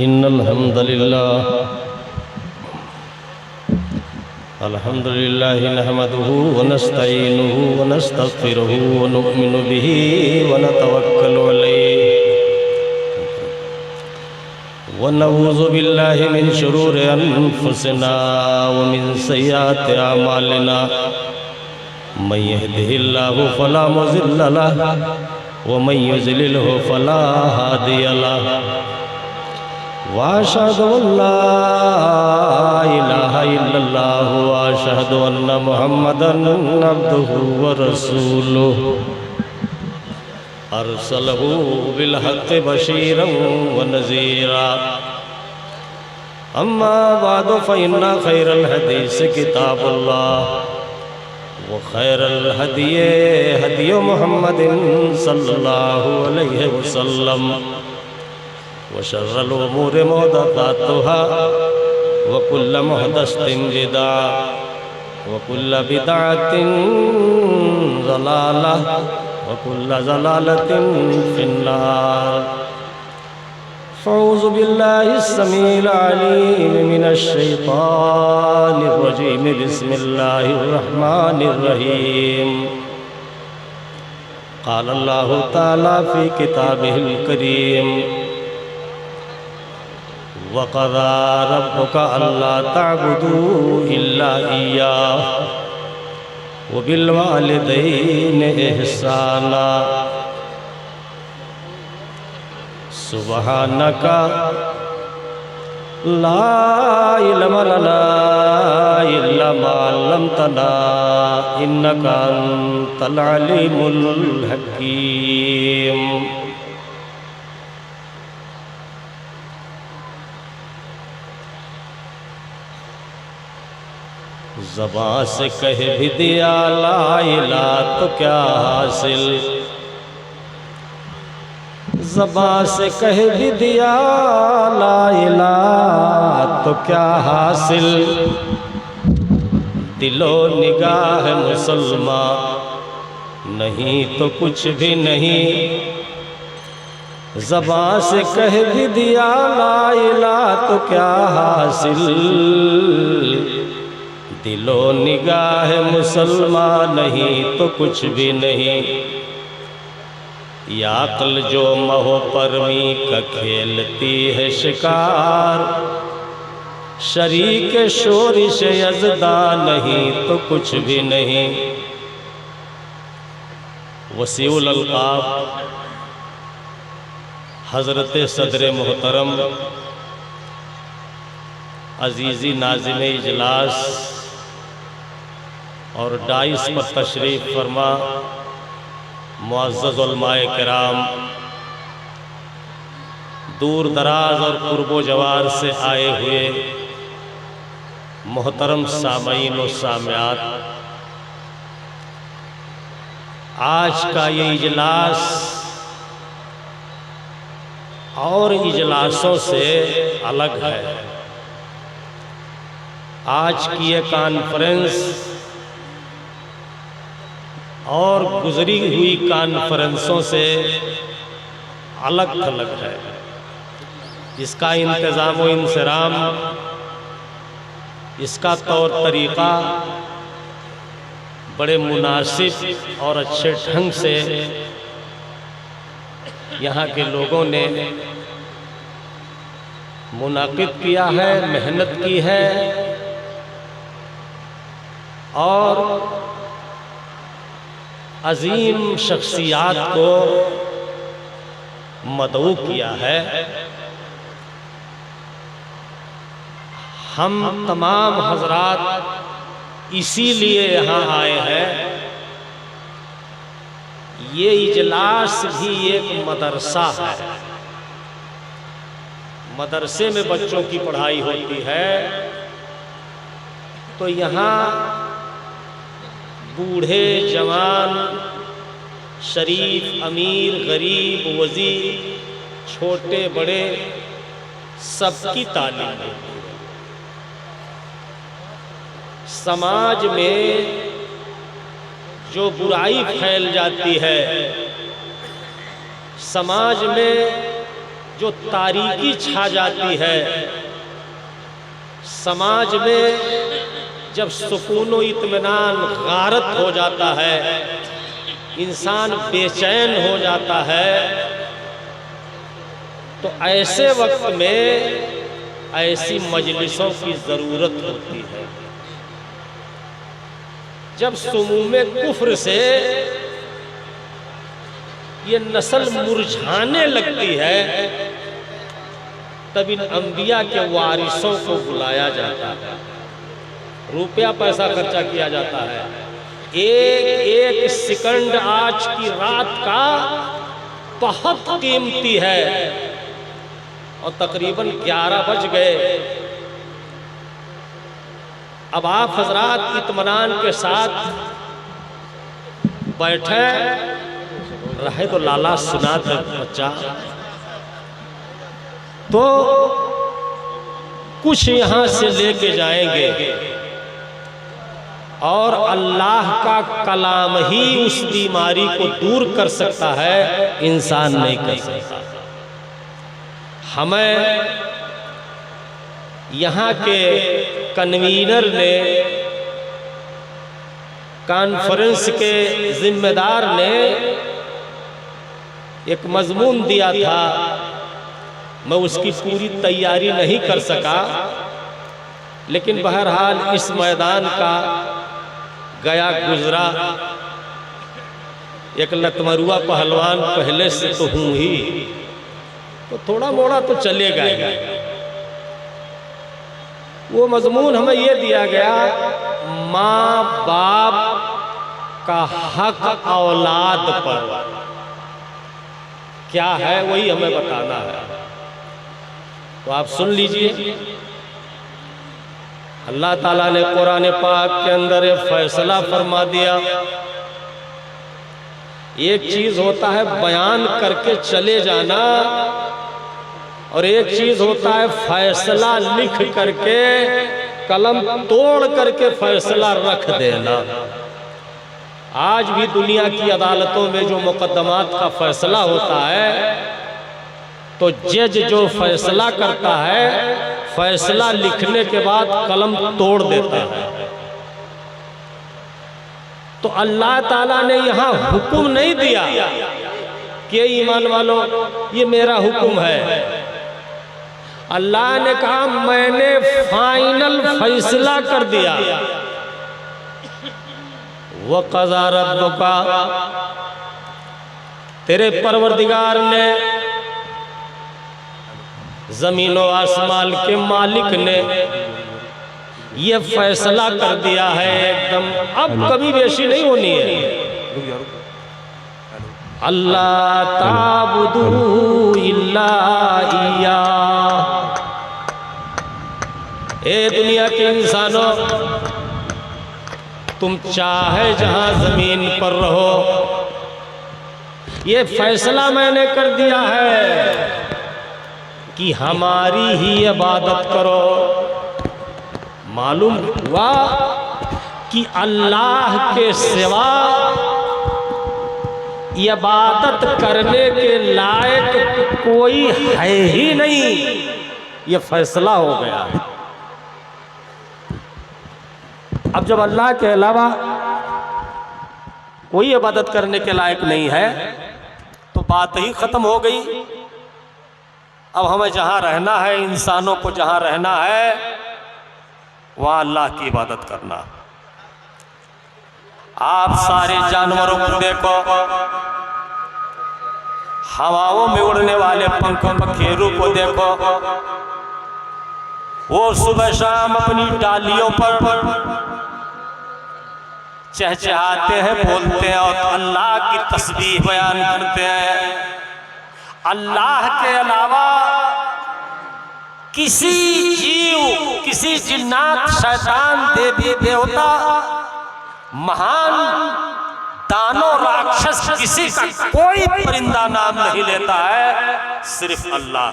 इन्नल हम्दुलिल्लाहि नहमदुहु व नस्तईनुहु व नस्तगफिरुहु व नु'मिनु बिही व नतवक्कलु अलैहि व नऊज़ु बिल्लाहि मिन शुरूरि अनफुसिना व मिन सय्यिआति अमालिना मन यहदिहिल्लाहु फला मुज़िल्ल लहु व मन युज़लिलहु फला हादिय लहु व अशहदु अल्ला इलाहा इल्लल्लाह व अशहदु अन्न मुहम्मदन अब्दुहु व रसूलुहु अरसलहु बिल हक़्क़ि बशीरन व नज़ीरा अम्मा बअद फ़इन्ना खैरल हदीस किताबुल्लाह व खैरल हदी हदी मुहम्मदिन सल्लल्लाहु अलैहि वसल्लम व शर्रल उमूरि मुहदसातुहा व कुल्लु मुहदसतिन बिदअह व कुल्लु बिदअतिन ज़लालह व कुल्लु ज़लालतिन फिन्नार फ़अऊज़ु बिल्लाहिस समीइल अलीम मिनश शैतानिर रजीम बिस्मिल्लाहिर रहमानिर रहीम क़ाल अल्लाहु तआला फ़ी किताबिहिल करीम वक़ज़ा रब्बुका अल्ला तअबुदू इल्ला इय्याहु व बिल वालिदैनि इहसाना सुब्हानका ला इल्मा लना इल्ला मा अल्लमतना इन्नका अंतल अलीमुल हकीम। ज़बां से कह भी दिया ला इलाहा तो क्या हासिल, ज़बां से कह भी दिया ला इलाहा तो क्या हासिल, दिलो निगाह मुसलमान नहीं तो कुछ भी नहीं। ज़बां से कह भी दिया ला इलाहा तो क्या हासिल, दिलो निगाह मुसलमान नहीं तो कुछ भी नहीं। या अक्ल जो महो परमी का खेलती है शिकार, शरीक शोरिश यज़दा नहीं तो कुछ भी नहीं। वसीउल अलक़ाब हज़रत सदर मोहतरम अज़ीज़ी नाज़िम इजलास और डाइस पर तशरीफ़ फरमा मुअज़्ज़ज़ उलमाए किराम, दूर दराज और कुर्बो जवार से आए हुए मोहतरम सामईन और सामियात, आज का ये इजलास और इजलासों से अलग है। आज की ये कॉन्फ्रेंस और गुजरी हुई कॉन्फ्रेंसों से अलग थलग है। इसका इंतज़ाम व इंसराम, इसका तौर तरीक़ा बड़े मुनासिब और अच्छे ढंग से यहाँ के लोगों ने मुनाकिद किया है, मेहनत की है और अजीम शख्सियात को मदऊ किया है। हम तमाम हजरात इसीलिए यहाँ आए हैं। ये इजलास भी एक मदरसा है। मदरसे में बच्चों की पढ़ाई होती है, तो यहाँ बूढ़े जवान, शरीफ अमीर, गरीब वज़ीर, छोटे बड़े सबकी तालीम होती है। समाज में जो बुराई फैल जाती है, समाज में जो तारीकी छा जाती है समाज में, जब सुकून व इत्मीनान गारत हो जाता है, इंसान बेचैन हो जाता है, तो ऐसे वक्त में ऐसी मजलिसों की ज़रूरत होती है। जब सुमूमे कुफ्र से ये नस्ल मुरझाने लगती है, तब इन अंबिया के वारिसों को बुलाया जाता है, रुपया पैसा खर्चा किया जाता है। एक एक सेकंड आज की रात का बहुत कीमती है, और तकरीबन 11 बज गए। अब आप हजरात इत्मीनान के साथ बैठे रहे तो लाला सुना था बच्चा, तो कुछ यहाँ से लेके जाएंगे, और अल्लाह का कलाम ही उस बीमारी को दूर कर सकता है, इंसान नहीं कर सकता। हमें यहाँ के कन्वीनर ने, कॉन्फ्रेंस के जिम्मेदार ने एक मजमून दिया था, मैं उसकी पूरी तैयारी नहीं कर सका, लेकिन बहरहाल इस मैदान का गया गुजरा एक लतमरुआ पहलवान पहले से तो हूँ ही, तो थोड़ा मोड़ा तो चलेगा। वो मजमून हमें ये दिया गया, माँ बाप का हक औलाद पर क्या है, वही हमें बताना है। तो आप सुन लीजिए, अल्लाह ताला ने कुरान पाक के अंदर फैसला फरमा दिया। एक चीज होता है बयान करके चले जाना, और एक चीज होता है फैसला लिख करके, कलम तोड़ करके फैसला रख देना। आज भी दुनिया की अदालतों में जो मुकदमात का फैसला होता है, तो जज जो फैसला करता है, फैसला लिखने के बाद कलम तोड़ देता है। तो अल्लाह ताला ने यहाँ हुक्म नहीं दिया कि ईमान वालों ये मेरा हुक्म है। अल्लाह ने कहा मैंने फाइनल फैसला कर दिया। वक़ज़ा रब्बुका, तेरे परवरदिगार ने, जमीन और आसमान के मालिक ने ये फैसला कर दिया है एकदम, अब कभी बेशी नहीं होनी है। अल्लाह ताबुदू इल्ला इय्या, ए दुनिया के इंसानों, तुम चाहे जहां जमीन पर रहो, ये फैसला मैंने कर दिया है कि हमारी ही इबादत करो। मालूम हुआ कि अल्लाह के सिवा इबादत करने के लायक कोई है ही नहीं, ये फैसला हो गया है। अब जब अल्लाह के अलावा कोई इबादत करने के लायक नहीं है, तो बात ही खत्म हो गई। अब हमें जहां रहना है, इंसानों को जहां रहना है, वहां अल्लाह की इबादत करना। आप सारे जानवरों को देखो, हवाओं में उड़ने वाले पंखों पखेरू को देखो, वो सुबह शाम अपनी डालियों पर चहचहाते हैं, बोलते हैं और अल्लाह की तस्बीह बयान करते हैं। अल्लाह के अलावा किसी जीव, किसी जिन्नात, शैतान, देवी देवता, महान दानव, राक्षस, किसी का कोई परिंदा नाम नहीं लेता है, सिर्फ अल्लाह।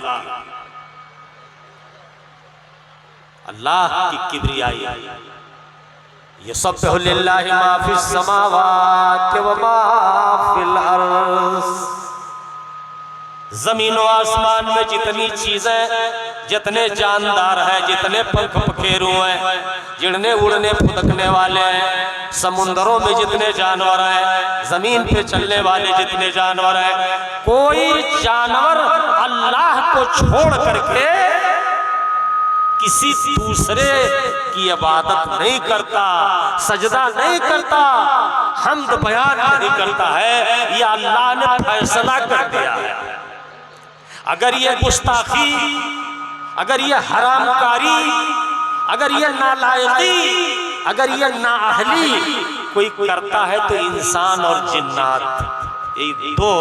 अल्लाह की किब्रियाई, युसब्बिहु लिल्लाहि मा फिस समावाति व मा फिल अर्ज़। जमीन व आसमान में जितनी चीजें, जितने जानदार हैं, जितने पंख पखेरु हैं, जितने उड़ने फुदकने वाले हैं, समुद्रों में जितने जानवर हैं, जमीन पे चलने वाले जितने जानवर हैं, कोई जानवर अल्लाह को छोड़ करके किसी दूसरे की इबादत नहीं करता, सजदा नहीं करता, हम्द बयान नहीं करता है। यह अल्लाह ने फैसला कर दिया है। अगर ये गुस्ताखी, अगर ये हरामकारी, अगर ये नालायकी, अगर ये नाअहली कोई करता है तो इंसान और जिन्नात, ये दो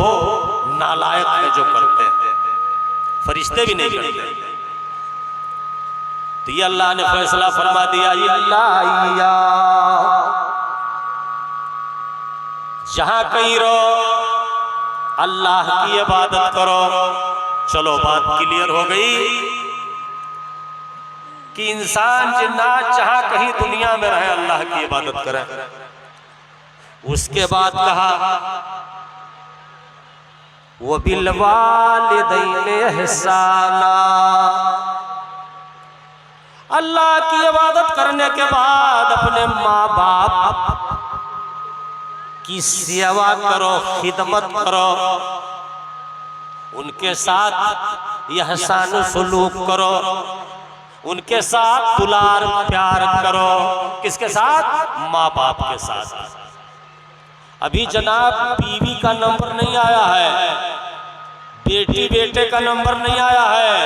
नालायक है जो करते हैं, फरिश्ते भी नहीं करते। तो ये अल्लाह ने फैसला फरमा दिया, जहां कहीं रहो अल्लाह की इबादत करो। चलो बात क्लियर हो गई कि इंसान जिन्नात जहां कहीं दुनिया में रहे अल्लाह की इबादत करें। उसके बाद कहा वो बिलवालिदैनि इहसाना, अल्लाह की इबादत करने के बाद अपने माँ बाप की सेवा करो, खिदमत करो, उनके साथ एहसान सलूक करो, उनके साथ दुलार प्यार करो। किसके साथ? माँ बाप के साथ। अभी जनाब बीवी का नंबर नहीं आया है, बेटी बेटे का नंबर नहीं आया है।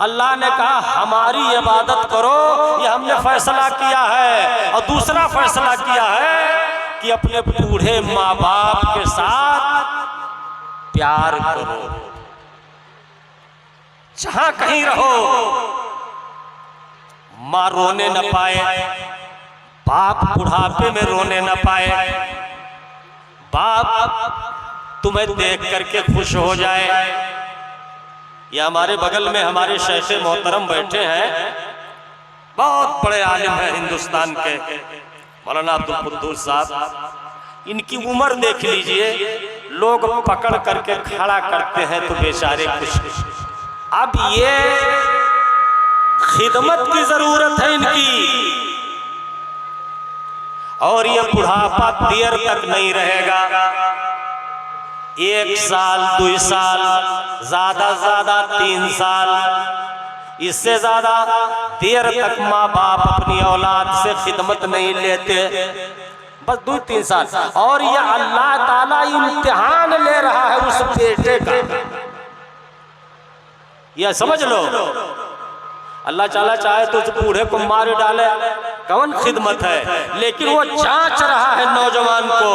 अल्लाह ने कहा हमारी इबादत करो, ये हमने फैसला किया है। और दूसरा फैसला किया है कि अपने बूढ़े माँ बाप के साथ प्यार करो। जहां कहीं रहो माँ रोने न पाए, बाप बुढ़ापे में रोने न पाए, बाप तुम्हें देख करके खुश हो जाए। ये हमारे बगल में हमारे शेख मोहतरम बैठे हैं, बहुत बड़े आलिम हैं हिंदुस्तान के, मौलाना अब्दुल कुद्दूस साहब। इनकी उम्र देख लीजिए, लोग पकड़ करके खड़ा करते हैं तो बेचारे कुछ। अब ये खिदमत की जरूरत है इनकी, और ये बुढ़ापा देर तक नहीं रहेगा। 1 साल 2 साल, ज्यादा ज्यादा 3 साल, इससे ज्यादा देर तक माँ बाप अपनी औलाद से खिदमत नहीं लेते, बस 2-3 साल। और ये अल्लाह ताला इम्तिहान ले रहा है उस बेटे का, यह समझ लो। अल्लाह ताला चाहे तो उस बूढ़े को मार डाले, कौन खिदमत है, लेकिन वो जांच रहा है नौजवान को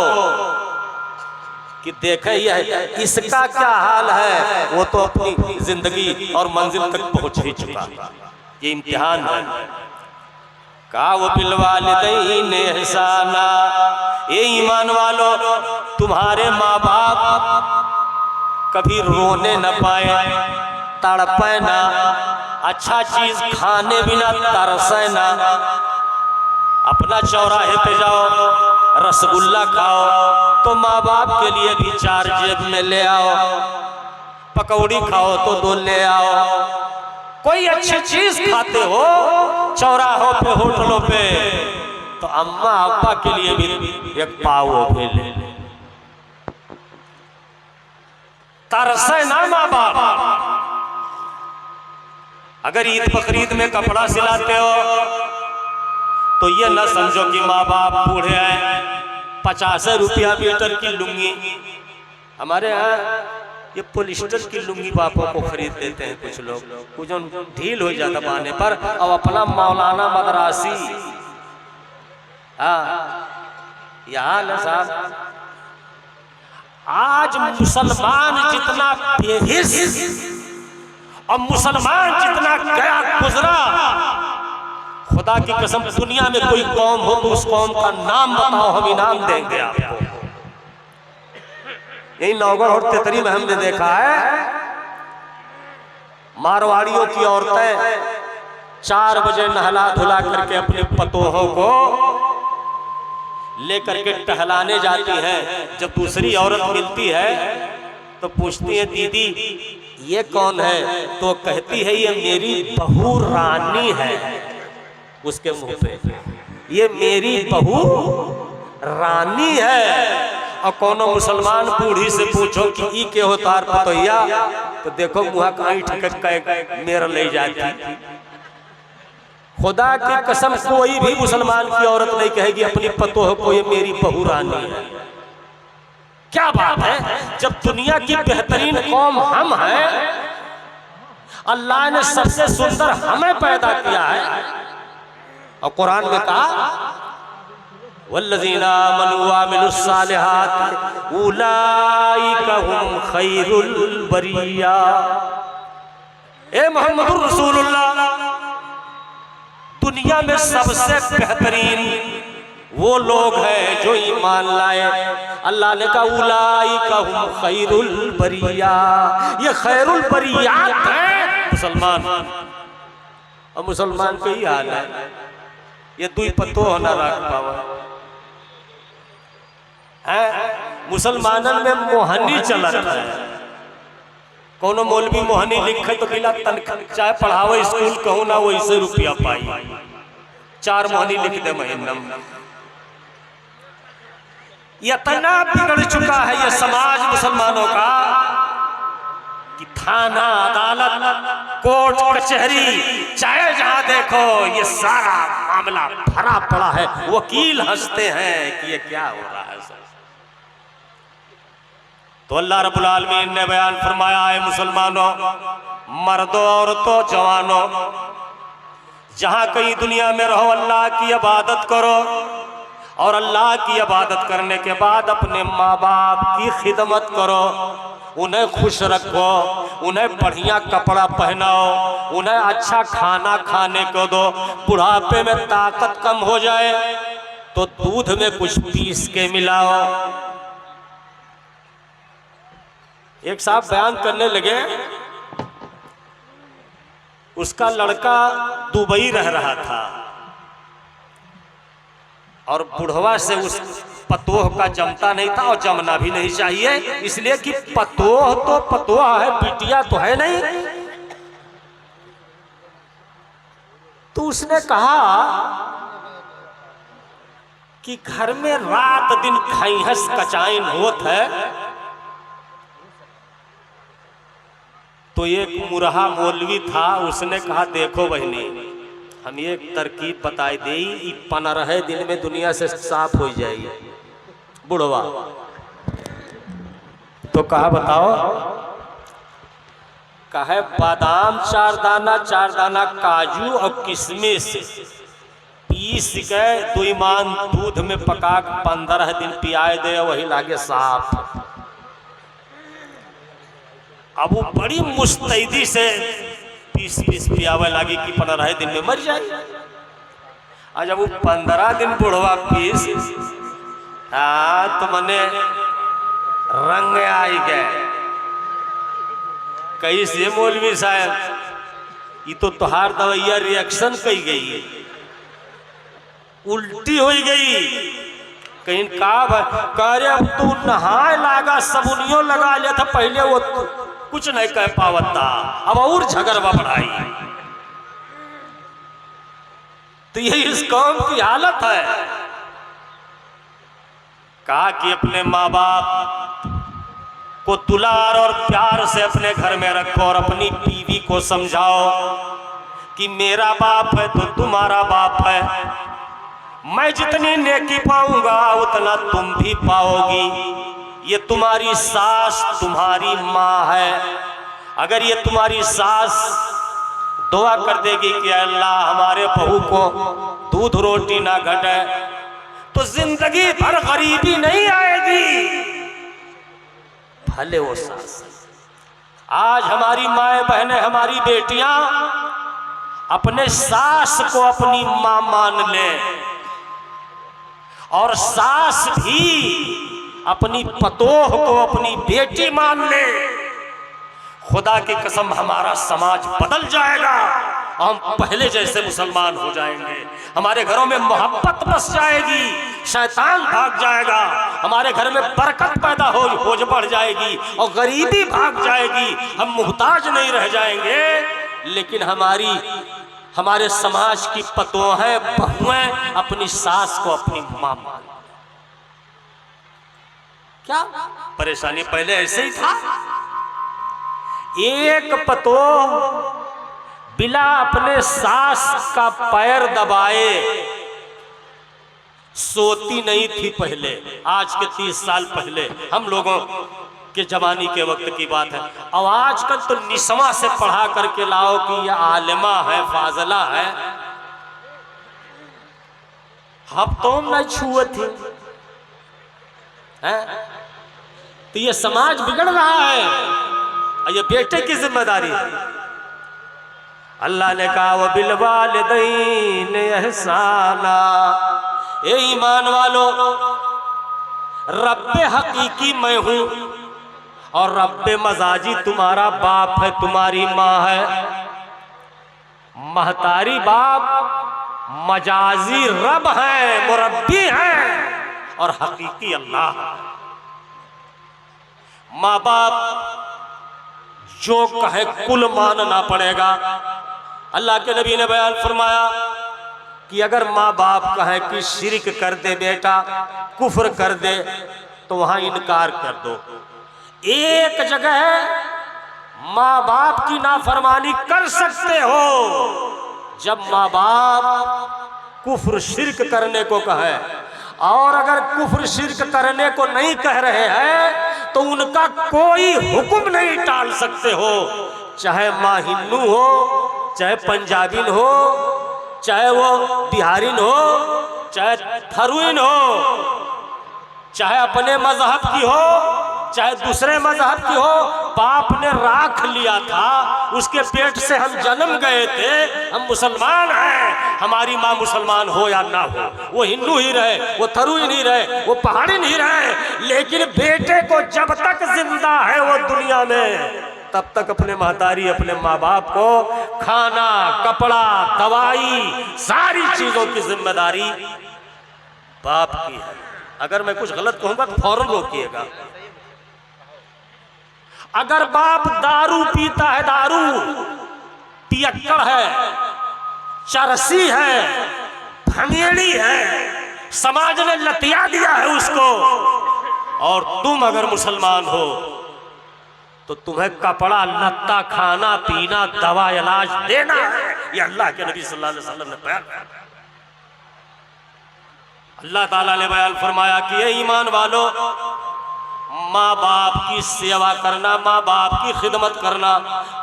कि देखे यह इसका क्या हाल है। वो तो अपनी जिंदगी और मंजिल तक पहुंच ही चुका, ये इम्तिहान है। कहा वो बिलवालिदैनि इहसाना, ये ईमान वालो तुम्हारे माँ बाप कभी रोने न पाए, तड़पे ना, अच्छा चीज खाने बिना तरसे ना। अपना चौराहे पे जाओ रसगुल्ला खाओ तो माँ बाप के लिए भी 4 जेब में ले आओ, पकौड़ी खाओ तो 2 ले आओ। कोई अच्छी चीज खाते हो चौराहों पे, होटलों पे, तो अम्मा अब्बा के लिए भी 1 पाव ले ले। तरसे ना माँ बाप। अगर ईद बकरीद में कपड़ा सिलाते हो तो ये न समझो कि माँ बाप बूढ़े हैं, 50 रुपया मीटर की लुंगी। हमारे यहाँ ये पॉलिस्टर की लुंगी बापों को खरीद देते हैं कुछ लोग, कुछ ढील हो जाता पाने पर। अब अपना मौलाना मदरासी, हाँ यहाँ न साहब, आज मुसलमान जितना बेहिस और मुसलमान जितना गया गुजरा, खुदा की कसम दुनिया में कोई कौम हो तो उस कौम का नाम बताओ, हम इनाम देंगे आपको। यही नौगढ़ और तेतरी में हमने देखा है, मारवाड़ियों की औरतें 4 बजे नहला धुला करके अपने पतोहों को लेकर के टहलाने जाती हैं। जब दूसरी औरत मिलती है तो पूछती है दीदी ये कौन है, तो कहती है ये मेरी बहू रानी है। उसके मुंह पे ये मेरी बहू रानी है। और कोनो मुसलमान बूढ़ी से पूछो कि ई के होतार पतोहिया, तो देखो मुहा कहीं ठिक मेरा ले जाती। खुदा की कसम कोई भी मुसलमान की औरत नहीं कहेगी अपनी पतोह को ये मेरी बहू रानी है। क्या बात है, जब दुनिया की बेहतरीन कौम हम हैं, अल्लाह ने सबसे सुंदर हमें पैदा किया है। और कुरान में कहा वल्लज़ीना आमनू व अमिलुस्सालिहात उलाइका हुम खैरुल बरिया। ए मोहम्मदुर रसूलुल्लाह, दुनिया में सबसे बेहतरीन वो लोग हैं जो ईमान लाए। अल्लाह ने कहा उलाइका हुम खैरुल बरिया, ये खैरुल बरियात है मुसलमान। और मुसलमान का ही हाल है, ये दुई पत्तो होना रख पावा है। मुसलमानन में मोहनी चलत है। कोनो मौलवी मोहनी लिखे तो बिना तनख्वाह चाहे पढ़ावे स्कूल कहूँ ना वैसे रुपया पाई। 4 मोहनी लिख दे महीना। इतना बिगड़ चुका है ये समाज मुसलमानों का कि थाना अदालत कोर्ट कचहरी चाहे जहां देखो ये सारा मामला भरा पड़ा है। वकील हंसते हैं कि ये क्या हो रहा है। तो अल्लाह रब्बुल आलमीन ने बयान फरमाया है मुसलमानों, मर्दों औरतों जवानों, जहां कहीं दुनिया में रहो अल्लाह की इबादत करो। और अल्लाह की इबादत करने के बाद अपने माँ बाप की खिदमत करो, उन्हें खुश रखो, उन्हें बढ़िया कपड़ा पहनाओ, उन्हें अच्छा खाना खाने को दो। बुढ़ापे में ताकत कम हो जाए तो दूध में कुछ पीस के मिलाओ। एक साहब बयान करने लगे, उसका लड़का दुबई रह रहा था और बुढ़वा से उस पतोह का जमता नहीं था और जमना भी नहीं चाहिए, इसलिए कि पतोह तो पतोह है, बिटिया तो है नहीं। तो उसने कहा कि घर में रात दिन खैहस कचाइन होत है। तो एक मुरहा मौलवी था, उसने कहा देखो बहनी, हम एक तरकीब बताई दे, 15 दिन में दुनिया से साफ हो जाएगी। बुढ़वा तो कहा बताओ, कहे बादाम 4 दाना, 4 दाना काजू और किशमिश पीस के 2 मान दूध में पका 15 दिन पियाए दे, वही लागे साफ। अब वो बड़ी मुस्तैदी से पीस पियावे लगी कि 15 दिन में मर जाए। और जब वो 15 दिन बुढ़वा पीस तो मने रंग आई गए। कैसे मौलवी साहब, ये तो तुहार दवाइया रिएक्शन कही गई, उल्टी हो गई। कहीं कह रहे अब तू नहाए लागा, सबुनियों लगा लिया था पहले, वो कुछ नहीं कह पावता, अब और झगड़वा बढ़ाई। तो यही इस कौम की हालत है। कहा कि अपने माँ बाप को दुलार और प्यार से अपने घर में रखो और अपनी बीवी को समझाओ कि मेरा बाप है तो तुम्हारा बाप है, मैं जितनी नेकी पाऊंगा उतना तुम भी पाओगी। ये तुम्हारी सास तुम्हारी माँ है, अगर ये तुम्हारी सास दुआ कर देगी कि अल्लाह हमारे बहू को दूध रोटी ना घटे, तो जिंदगी भर गरीबी नहीं आएगी। भले वो सास, आज हमारी माएँ बहनें, हमारी बेटियां अपने सास को अपनी माँ मान ले और सास भी अपनी पतोह को अपनी बेटी मान ले। खुदा की कसम हमारा समाज बदल जाएगा। हम पहले जैसे मुसलमान हो जाएंगे। हमारे घरों में मोहब्बत बस जाएगी, शैतान भाग जाएगा, हमारे घर में बरकत पैदा हो बढ़ जाएगी और गरीबी भाग जाएगी, हम मुहताज नहीं रह जाएंगे। लेकिन हमारे समाज की पतोहें बहुएं अपनी सास को अपनी मां मान, क्या परेशानी पहले ऐसे ही था। एक पतो बिना अपने सास का पैर दबाए सोती नहीं थी पहले। आज के 30 साल पहले हम लोगों के जवानी के वक्त की बात है। अब आजकल तो निस्वां से पढ़ा करके लाओ कि यह आलिमा है, फाजला है, हम तो न छुए थे। तो ये समाज बिगड़ रहा है और ये बेटे की जिम्मेदारी है। अल्लाह ने कहा वो बिलवालिदैन एहसाना, ए ईमान वालो, रब्बे हकीकी मैं हूं और रब्बे मजाजी तुम्हारा बाप है, तुम्हारी माँ है। महतारी बाप मजाजी रब है, मुरब्बी है, और हकीकी अल्लाह है। माँ बाप जो कहे कुल मानना पड़ेगा। अल्लाह के नबी ने बयान फरमाया कि अगर माँ बाप कहे कि शिरक कर दे बेटा, कुफ्र कर दे, तो वहां इनकार कर दो। एक जगह माँ बाप की नाफरमानी कर सकते हो जब माँ बाप कुफ्र शिरक करने को कहे, और अगर कुफ्र शिरक करने को नहीं कह रहे हैं तो उनका कोई हुक्म नहीं टाल सकते हो। चाहे माँ हिंदू हो, चाहे पंजाबीन हो, चाहे वो बिहारीन हो, चाहे थरुइन हो, चाहे अपने मजहब की हो, चाहे दूसरे मजहब की हो, बाप ने राख लिया था, उसके पेट से हम जन्म गए थे, हम मुसलमान हैं। हमारी माँ मुसलमान हो या ना हो, वो हिंदू ही रहे, वो थरुइन ही रहे, वो पहाड़िन ही रहे, लेकिन बेटे को जब तक जिंदा है वो दुनिया में, तब तक अपने महतारी, अपने माँ बाप को खाना, कपड़ा, दवाई, सारी चीजों की जिम्मेदारी बाप की है। अगर मैं कुछ गलत कहूंगा तो फौरन रोकिएगा। अगर बाप दारू पीता है, दारू पियक्कड़ है, चरसी है, भंगेड़ी है, समाज ने लतिया दिया है उसको, और तुम अगर मुसलमान हो तो तुम्हें कपड़ा लत्ता, खाना पीना, दवा इलाज देना है। ये अल्लाह के नबी सल्लल्लाहु अलैहि वसल्लम ने बयान किया। अल्लाह ताला ने बयान फरमाया कि ये ईमान वालो, माँ बाप की सेवा करना, माँ बाप की खिदमत करना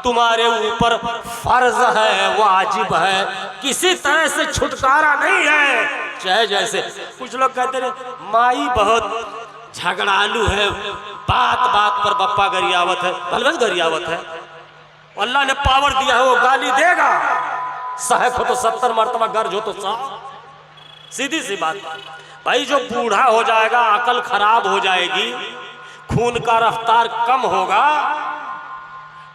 तुम्हारे ऊपर फर्ज है, वाजिब है, किसी तरह से छुटकारा नहीं है। चाहे जैसे कुछ लोग कहते हैं माई बहुत झगड़ालू है, बात बात पर बप्पा गरियावत है, बलवंत गरियावत है। अल्लाह ने पावर दिया है, वो गाली देगा, साहब हो तो 70 मरतबा गर्ज हो तो 100। सीधी सी बात भाई, जो बूढ़ा हो जाएगा, अकल खराब हो जाएगी, खून का रफ्तार कम होगा,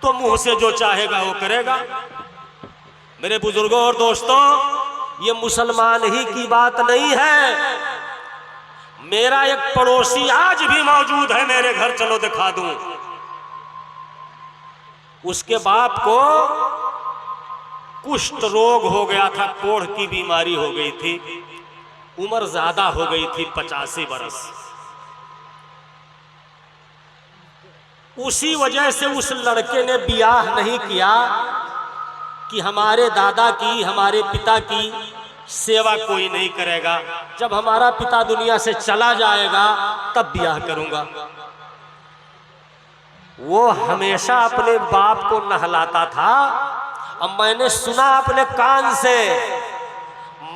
तो मुंह से जो चाहेगा वो करेगा। मेरे बुजुर्गों और दोस्तों, ये मुसलमान ही की बात नहीं है। मेरा एक पड़ोसी आज भी मौजूद है मेरे घर, चलो दिखा दूं। उसके बाप को कुष्ठ रोग हो गया था, कोढ़ की बीमारी हो गई थी, उम्र ज्यादा हो गई थी, 85 बरस। उसी वजह से उस लड़के ने ब्याह नहीं किया कि हमारे दादा की, हमारे पिता की सेवा कोई नहीं करेगा, जब हमारा पिता दुनिया से चला जाएगा तब ब्याह करूंगा। वो हमेशा अपने बाप को नहलाता था। अब मैंने सुना अपने कान से,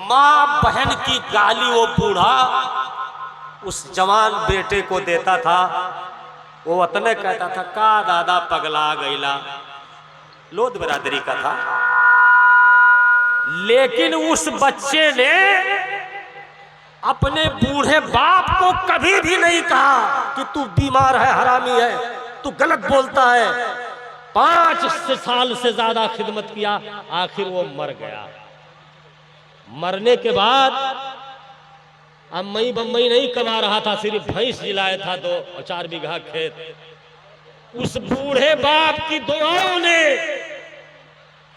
माँ बहन की गाली वो बूढ़ा उस जवान बेटे को देता था। वो वतने कहता था, का दादा पगला गईला, लोध बिरादरी का था। लेकिन उस बच्चे ने अपने बूढ़े बाप को कभी भी नहीं कहा कि तू बीमार है, हरामी है, तू गलत बोलता है, 5 साल से ज्यादा खिदमत किया, आखिर वो मर गया। मरने के बाद अम्मई बम्मई नहीं कमा रहा था, सिर्फ भैंस जिलाया था 2 और 4 बीघा खेत। उस बूढ़े बाप की दुआओं ने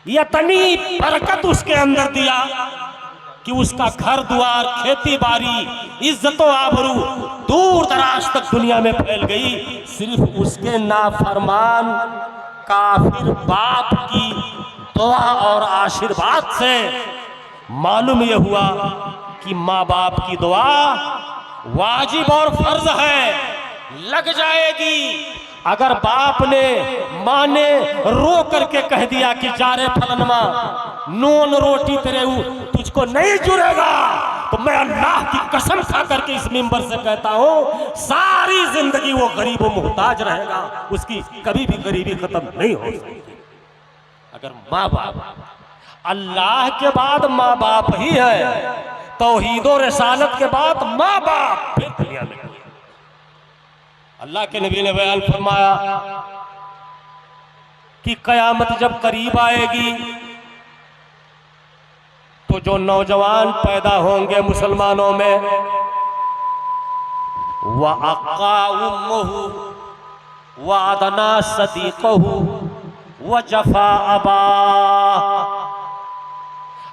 इतनी बरकत उसके अंदर दिया कि उसका घर द्वार, खेती बाड़ी, इज्जत आबरू दूर दराज तक दुनिया में फैल गई, सिर्फ उसके नाफरमान काफिर बाप की दुआ और आशीर्वाद से। मालूम यह हुआ कि माँ बाप की दुआ वाजिब और फर्ज है, लग जाएगी। अगर बाप ने माँ ने रो करके कह दिया कि जा रे फलनमा, नून रोटी तेरे तुझको नहीं जुड़ेगा, तो मैं अल्लाह की कसम खा करके इस मिंबर से कहता हूँ, सारी जिंदगी वो गरीब व मुहताज रहेगा, उसकी कभी भी गरीबी खत्म नहीं हो सकती। अगर माँ बाप, अल्लाह के बाद माँ बाप ही है, तौहीद और रिसालत के बाद माँ बाप फिर दुनिया में। अल्लाह के नबी ने बयान फरमाया कि कयामत जब करीब आएगी तो जो नौजवान पैदा होंगे मुसलमानों में, वह अक्का उम्मुहु व अदना सदीक़हु व जफा अबा,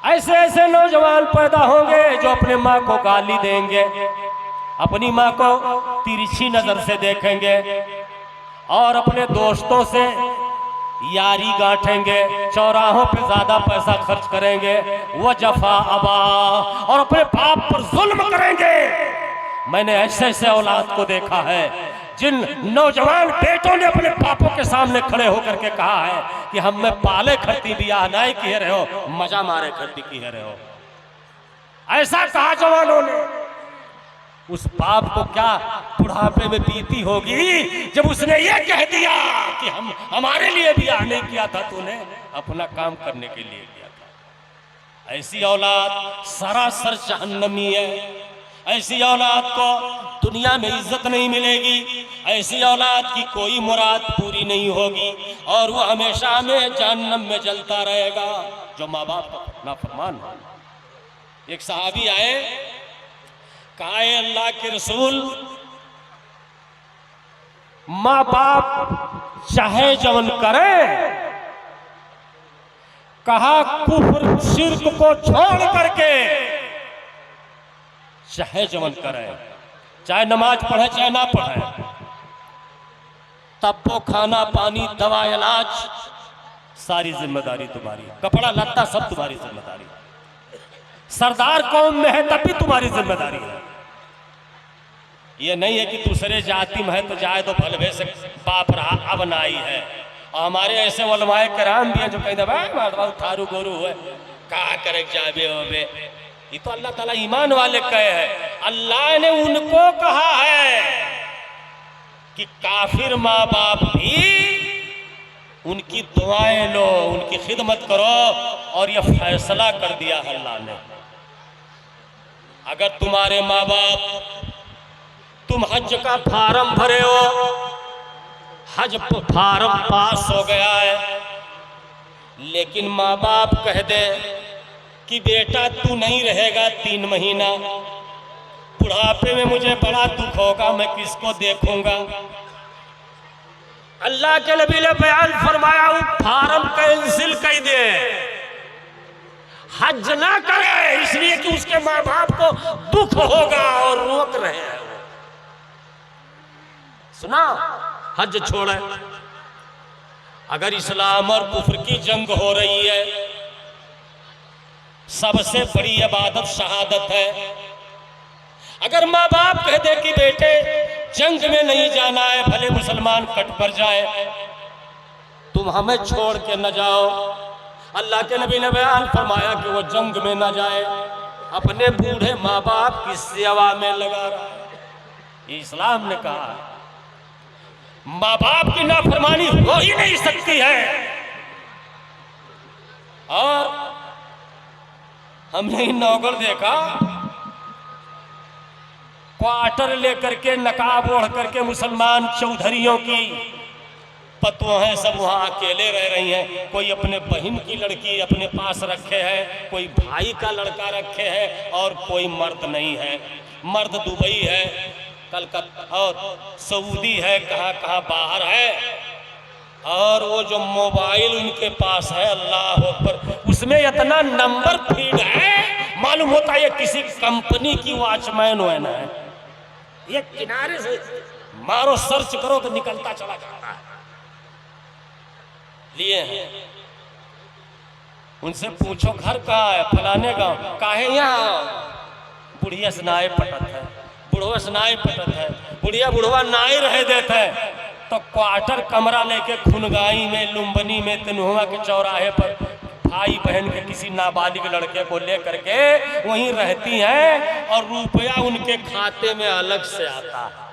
ऐसे ऐसे नौजवान पैदा होंगे जो अपने माँ को गाली देंगे, अपनी माँ को तिरछी नजर से देखेंगे और अपने दोस्तों से यारी गांठेंगे, चौराहों पे ज्यादा पैसा खर्च करेंगे, वह जफा अबा, और अपने बाप पर जुल्म करेंगे। मैंने ऐसे ऐसे औलाद को देखा है जिन नौजवान बेटों ने अपने बापों के सामने खड़े होकर के कहा है कि हम में पाले खर्ती बियाह नहीं किए रहे हो, मजा मारे खर्ती किए रहे हो। ऐसा कहा जवानों ने। उस बाप को क्या बुढ़ापे में बीती होगी जब उसने ये कह दिया कि हमारे लिए बियाह नहीं किया था, तूने अपना काम करने के लिए किया था। ऐसी औलाद सरासर जहन्नमी है। ऐसी औलाद को दुनिया में इज्जत नहीं मिलेगी, ऐसी औलाद की कोई मुराद पूरी नहीं होगी और वो हमेशा में जहन्नम में जलता रहेगा, जो माँ बाप का नाफरमान हो। एक सहाबी आए, कहा अल्लाह के रसूल, माँ बाप चाहे जवन करे, कहा कुफ्र शिर्क को छोड़ करके चाहे जवन करे, चाहे नमाज पढ़े चाहे ना पढ़े, तब वो खाना पानी दवा इलाज सारी जिम्मेदारी तुम्हारी, कपड़ा लत्ता सब तुम्हारी जिम्मेदारी, सरदार कौम में है तब भी तुम्हारी जिम्मेदारी है। ये नहीं है कि दूसरे जाति में है तो जाए तो भलवे से बाप रहा अब नाई है। और हमारे ऐसे वलमाए कराम भी है जो कहते भाई थारू गोरू है, कहा करे जाबे होबे। ये तो अल्लाह ताला ईमान वाले कहे हैं। अल्लाह ने उनको कहा है कि काफिर माँ बाप भी उनकी दुआएं लो, उनकी खिदमत करो, और यह फैसला कर दिया अल्लाह ने। अगर तुम्हारे माँ बाप, तुम हज का फार्म भरे हो, हज फार्म पास हो गया है, लेकिन माँ बाप कह दे कि बेटा तू नहीं रहेगा 3 महीना, बुढ़ापे में मुझे बड़ा दुख होगा, मैं किसको देखूंगा। अल्लाह के नबी ने बयान फरमाया वो फार्म कैंसिल कर दे, हज ना करे, इसलिए कि उसके माँ बाप को दुख होगा और रोक रहे हैं। सुना, हज छोड़े। अगर इस्लाम और कुफ्र की जंग हो रही है, सबसे बड़ी इबादत शहादत है। अगर माँ बाप कह दे कि बेटे जंग में नहीं जाना है, भले मुसलमान कट पर जाए, तुम हमें छोड़ के न जाओ, अल्लाह के नबी ने बयान फरमाया कि वो जंग में न जाए, अपने बूढ़े माँ बाप की सेवा में लगा रहा है। ये इस्लाम ने कहा है। माँ बाप की नाफरमानी हो ही नहीं सकती है। और हमने नौकर देखा, क्वार्टर लेकर के, नकाब ओढ़ करके मुसलमान चौधरियों की पतों हैं सब वहाँ अकेले रह रही हैं। कोई अपने बहन की लड़की अपने पास रखे है, कोई भाई का लड़का रखे है, और कोई मर्द नहीं है। मर्द दुबई है, कलकत्ता और सऊदी है, कहाँ कहाँ बाहर है। और वो जो मोबाइल उनके पास है, अल्लाह अकबर, उसमें इतना नंबर फीड है, मालूम होता है ये किसी कंपनी की वॉचमैन है ना। ये किनारे से मारो, सर्च करो तो निकलता चला जाता है। लिए हैं, उनसे पूछो घर कहाँ है, फलाने गांव, काहे यहाँ? बुढ़िया से नाए पटत है, बुढ़वा से नाए पटत है, बुढ़िया बुढ़वा नाई रह देते है, तो क्वार्टर कमरा लेके खुनगाई में, लुम्बनी में, तनुआ के चौराहे पर भाई बहन के किसी नाबालिग लड़के को लेकर के वहीं रहती हैं, और रुपया उनके खाते में अलग से आता है।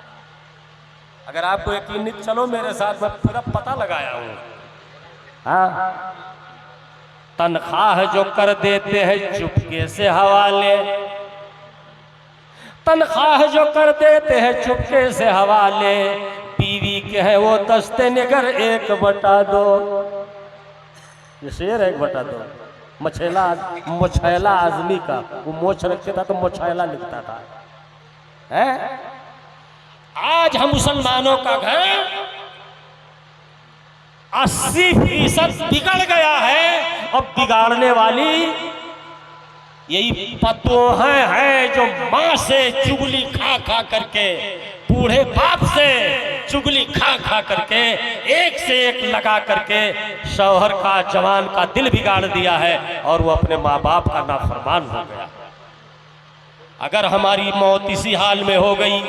अगर आपको यकीन नहीं, चलो मेरे साथ, मैं पूरा पता लगाया हूँ। हाँ, तनख्वाह जो कर देते हैं चुपके से हवाले, तनख्वाह जो कर देते हैं चुपके से हवाले, बीवी के हैं वो दस्ते निगर 1/2। ये शेर है 1/2। मुछैला आजमी का, वो मोछ रखता था तो मुछैला लिखता था। है आज हम मुसलमानों का घर 80% बिगड़ गया है, और बिगाड़ने वाली यही पतों हैं जो माँ से चुगली खा खा करके, बूढ़े बाप से चुगली खा खा करके, एक से एक लगा करके शौहर का, जवान का दिल बिगाड़ दिया है, और वो अपने माँ बाप का नाफरमान हो गया। अगर हमारी मौत इसी हाल में हो गई,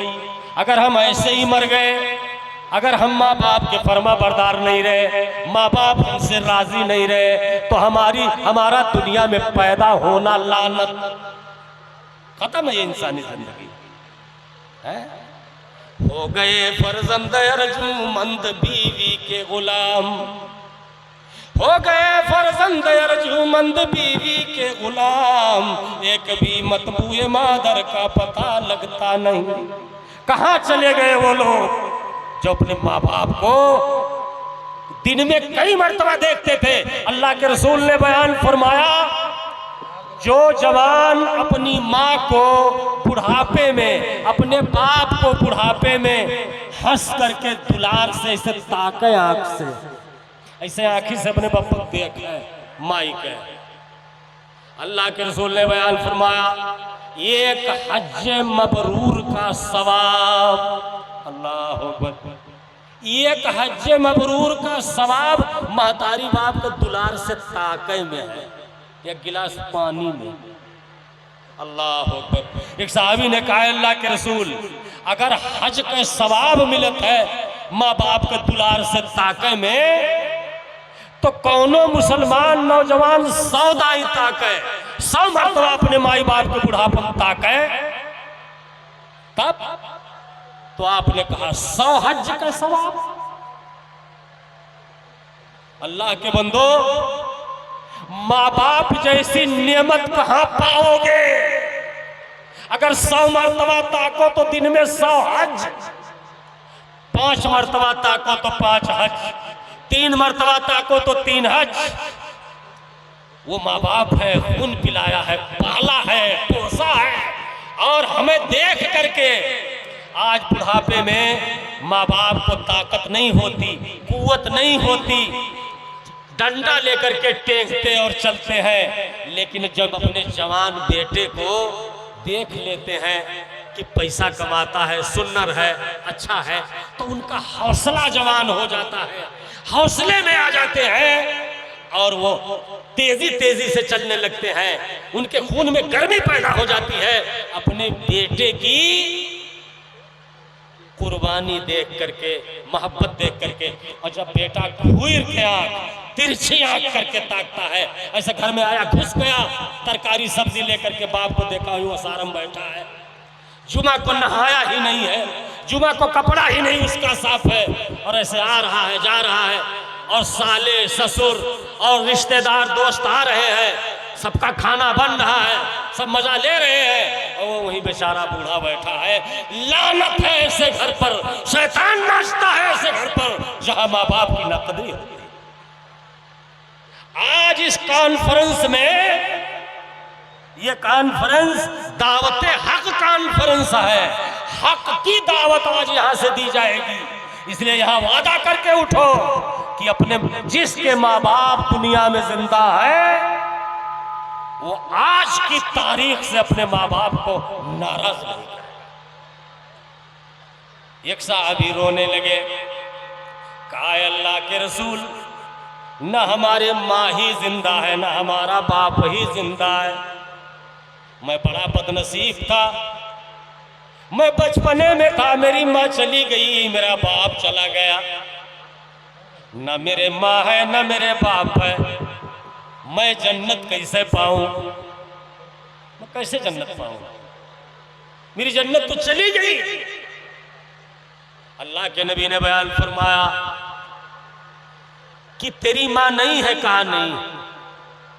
अगर हम ऐसे ही मर गए, अगर हम माँ बाप के फरमा बरदार नहीं रहे, माँ बाप हमसे राजी नहीं रहे, तो हमारा दुनिया में पैदा होना लानत, खत्म है ये इंसानी जिंदगी है। हो गए फर्जंद अर्जुमंद बीवी के गुलाम, हो गए फर्जंद अर्जुमंद बीवी के गुलाम, एक भी मतबूए मादर का पता लगता नहीं। कहाँ चले गए वो लोग जो अपने माँ बाप को दिन में कई मर्तबा देखते थे? अल्लाह के रसूल ने बयान फरमाया, जो जवान अपनी माँ को बुढ़ापे में, अपने बाप को बुढ़ापे में हंस करके दुलार से ऐसे ताके, आंख से ऐसे आंखी से अपने बाप को देखे, माई के, अल्लाह के रसूल ने बयान फरमाया, एक हज मबरूर का सवाब, अल्लाह अकबर, एक हज मबरूर का सवाब महतारी बाप के दुलार से ताके में है, एक गिलास पानी में। अल्लाह अकबर। एक साहबी ने कहा, अल्लाह के रसूल, अगर हज का सवाब मिलत है माँ बाप के दुलार से ताके में, तो कौनो मुसलमान नौजवान 100 दाई ताके, 100 मरतबा अपने माई बाप के बुढ़ापन ताके, तब तो आपने कहा 100 हज का सवाब। अल्लाह के बंदो, माँ बाप जैसी नियमत कहां पाओगे? अगर 100 मरतबा ताको तो दिन में 100 हज, 5 मरतबा ताको तो 5 हज, 3 मरतबा ताको तो 3 हज। वो माँ बाप है, खून पिलाया है, पाला है, पोसा है, और हमें देख करके आज बुढ़ापे में माँ बाप को ताकत नहीं होती, कुव्वत नहीं होती, डंडा लेकर के टेकते और चलते हैं। लेकिन जब अपने जवान बेटे को देख लेते हैं कि पैसा कमाता है, सुन्नर है, अच्छा है, तो उनका हौसला जवान हो जाता है, हौसले में आ जाते हैं, और वो तेजी तेजी से चलने लगते हैं। उनके खून में गर्मी पैदा हो जाती है अपने बेटे की कुर्बानी देख करके, मोहब्बत देख करके। और जब बेटा घूर के आंख, तिरछी आंख करके ताकता है, ऐसे घर में आया, घुस गया, तरकारी सब्जी लेकर के बाप को देखा हुआ सारम बैठा है, जुमा को नहाया ही नहीं है, जुमा को कपड़ा ही नहीं उसका साफ है, और ऐसे आ रहा है, जा रहा है, और साले, ससुर और रिश्तेदार दोस्त आ रहे हैं, सबका खाना बन रहा है, सब मजा ले रहे हैं, और वो वहीं बेचारा बूढ़ा बैठा है। लानत है ऐसे घर पर, शैतान नाचता है ऐसे घर पर जहां माँ बाप की नाकदरी होती है। आज इस कॉन्फ्रेंस में, ये कॉन्फ्रेंस दावत हक कॉन्फ्रेंस है, हक की दावत आज यहां से दी जाएगी। इसलिए यहां वादा करके उठो कि अपने जिसके माँ बाप दुनिया में जिंदा है वो आज की तारीख से अपने माँ बाप को नाराज नहीं करे। एक साहबी रोने लगे, कहा अल्लाह के रसूल, न हमारे माँ ही जिंदा है, न हमारा बाप ही जिंदा है। मैं बड़ा बदनसीब था, मैं बचपने में था, मेरी माँ चली गई, मेरा बाप चला गया, न मेरे माँ है न मेरे बाप है, मैं जन्नत कैसे पाऊं? मैं कैसे जन्नत पाऊं? मेरी जन्नत तो चली गई। अल्लाह के नबी ने बयान फरमाया कि तेरी माँ नहीं है, कहा नहीं,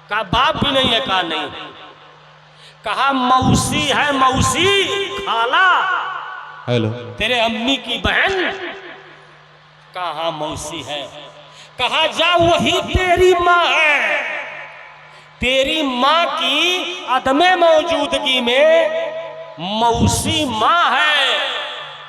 कहा बाप भी नहीं है, कहा नहीं, कहा मौसी है, मौसी खाला, हेलो, तेरे अम्मी की बहन, कहा मौसी है, कहा जा वही तेरी माँ है। तेरी माँ की अदमे मौजूदगी में मौसी माँ है।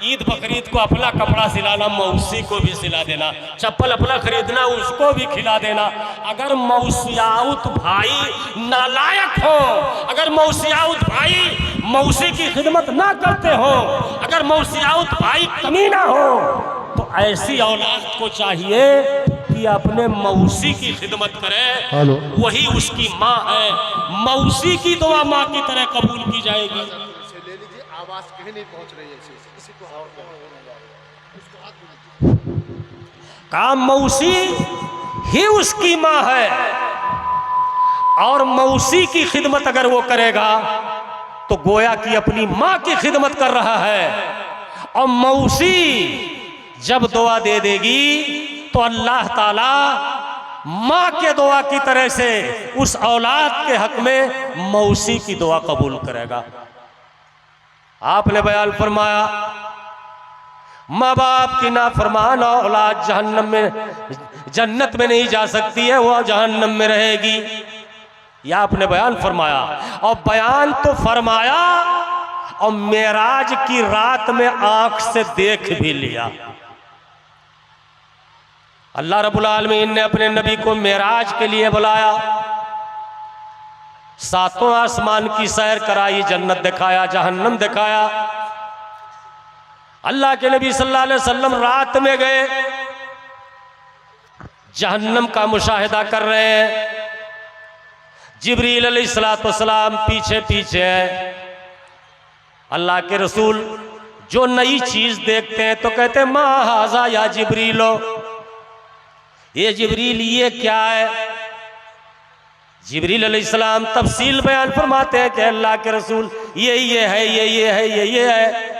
ईद बकरीद को अपना कपड़ा सिलाना मौसी को भी सिला देना, चप्पल अपना खरीदना उसको भी खिला देना। अगर मौसियाउत भाई नालायक हो, अगर मौसियाउत भाई मौसी की खिदमत ना करते हो, अगर मौसियाउत भाई कमीना हो, तो ऐसी औलाद को चाहिए कि अपने मौसी की खिदमत करे। हेलो, वही उसकी माँ है। मौसी की दुआ माँ की तरह कबूल की जाएगी। ले लीजिए, आवाज कहीं नहीं पहुंच रही है, किसी को और कहा मौसी ही उसकी माँ है, और मौसी की खिदमत अगर वो करेगा तो गोया कि अपनी माँ की खिदमत कर रहा है। और मौसी जब दुआ दे देगी तो अल्लाह ताला माँ के दुआ की तरह से उस औलाद के हक में मौसी की दुआ कबूल करेगा। आपने बयान फरमाया माँ बाप की नाफरमान औलाद जहन्नम में, जन्नत में नहीं जा सकती है, वह जहन्नम में रहेगी। यह आपने बयान फरमाया, और बयान तो फरमाया और मेराज की रात में आंख से देख भी लिया। अल्लाह रब्बुल आलमीन ने अपने नबी को मेराज के लिए बुलाया, सातों आसमान की सैर कराई, जन्नत दिखाया, जहन्नम दिखाया। अल्लाह के नबी सल्लल्लाहु अलैहि वसल्लम रात में गए, जहन्नम का मुशाहिदा कर रहे हैं। जिब्रील अलैहिस्सलाम पीछे पीछे है। अल्लाह के रसूल जो नई चीज देखते हैं तो कहते हैं मा हाजा या जिब्रीलो, ये जिब्रील ये क्या है? जिब्रील अलैहिस्सलाम तफसील बयान फरमाते हैं कि अल्लाह के रसूल ये है, ये है, ये है।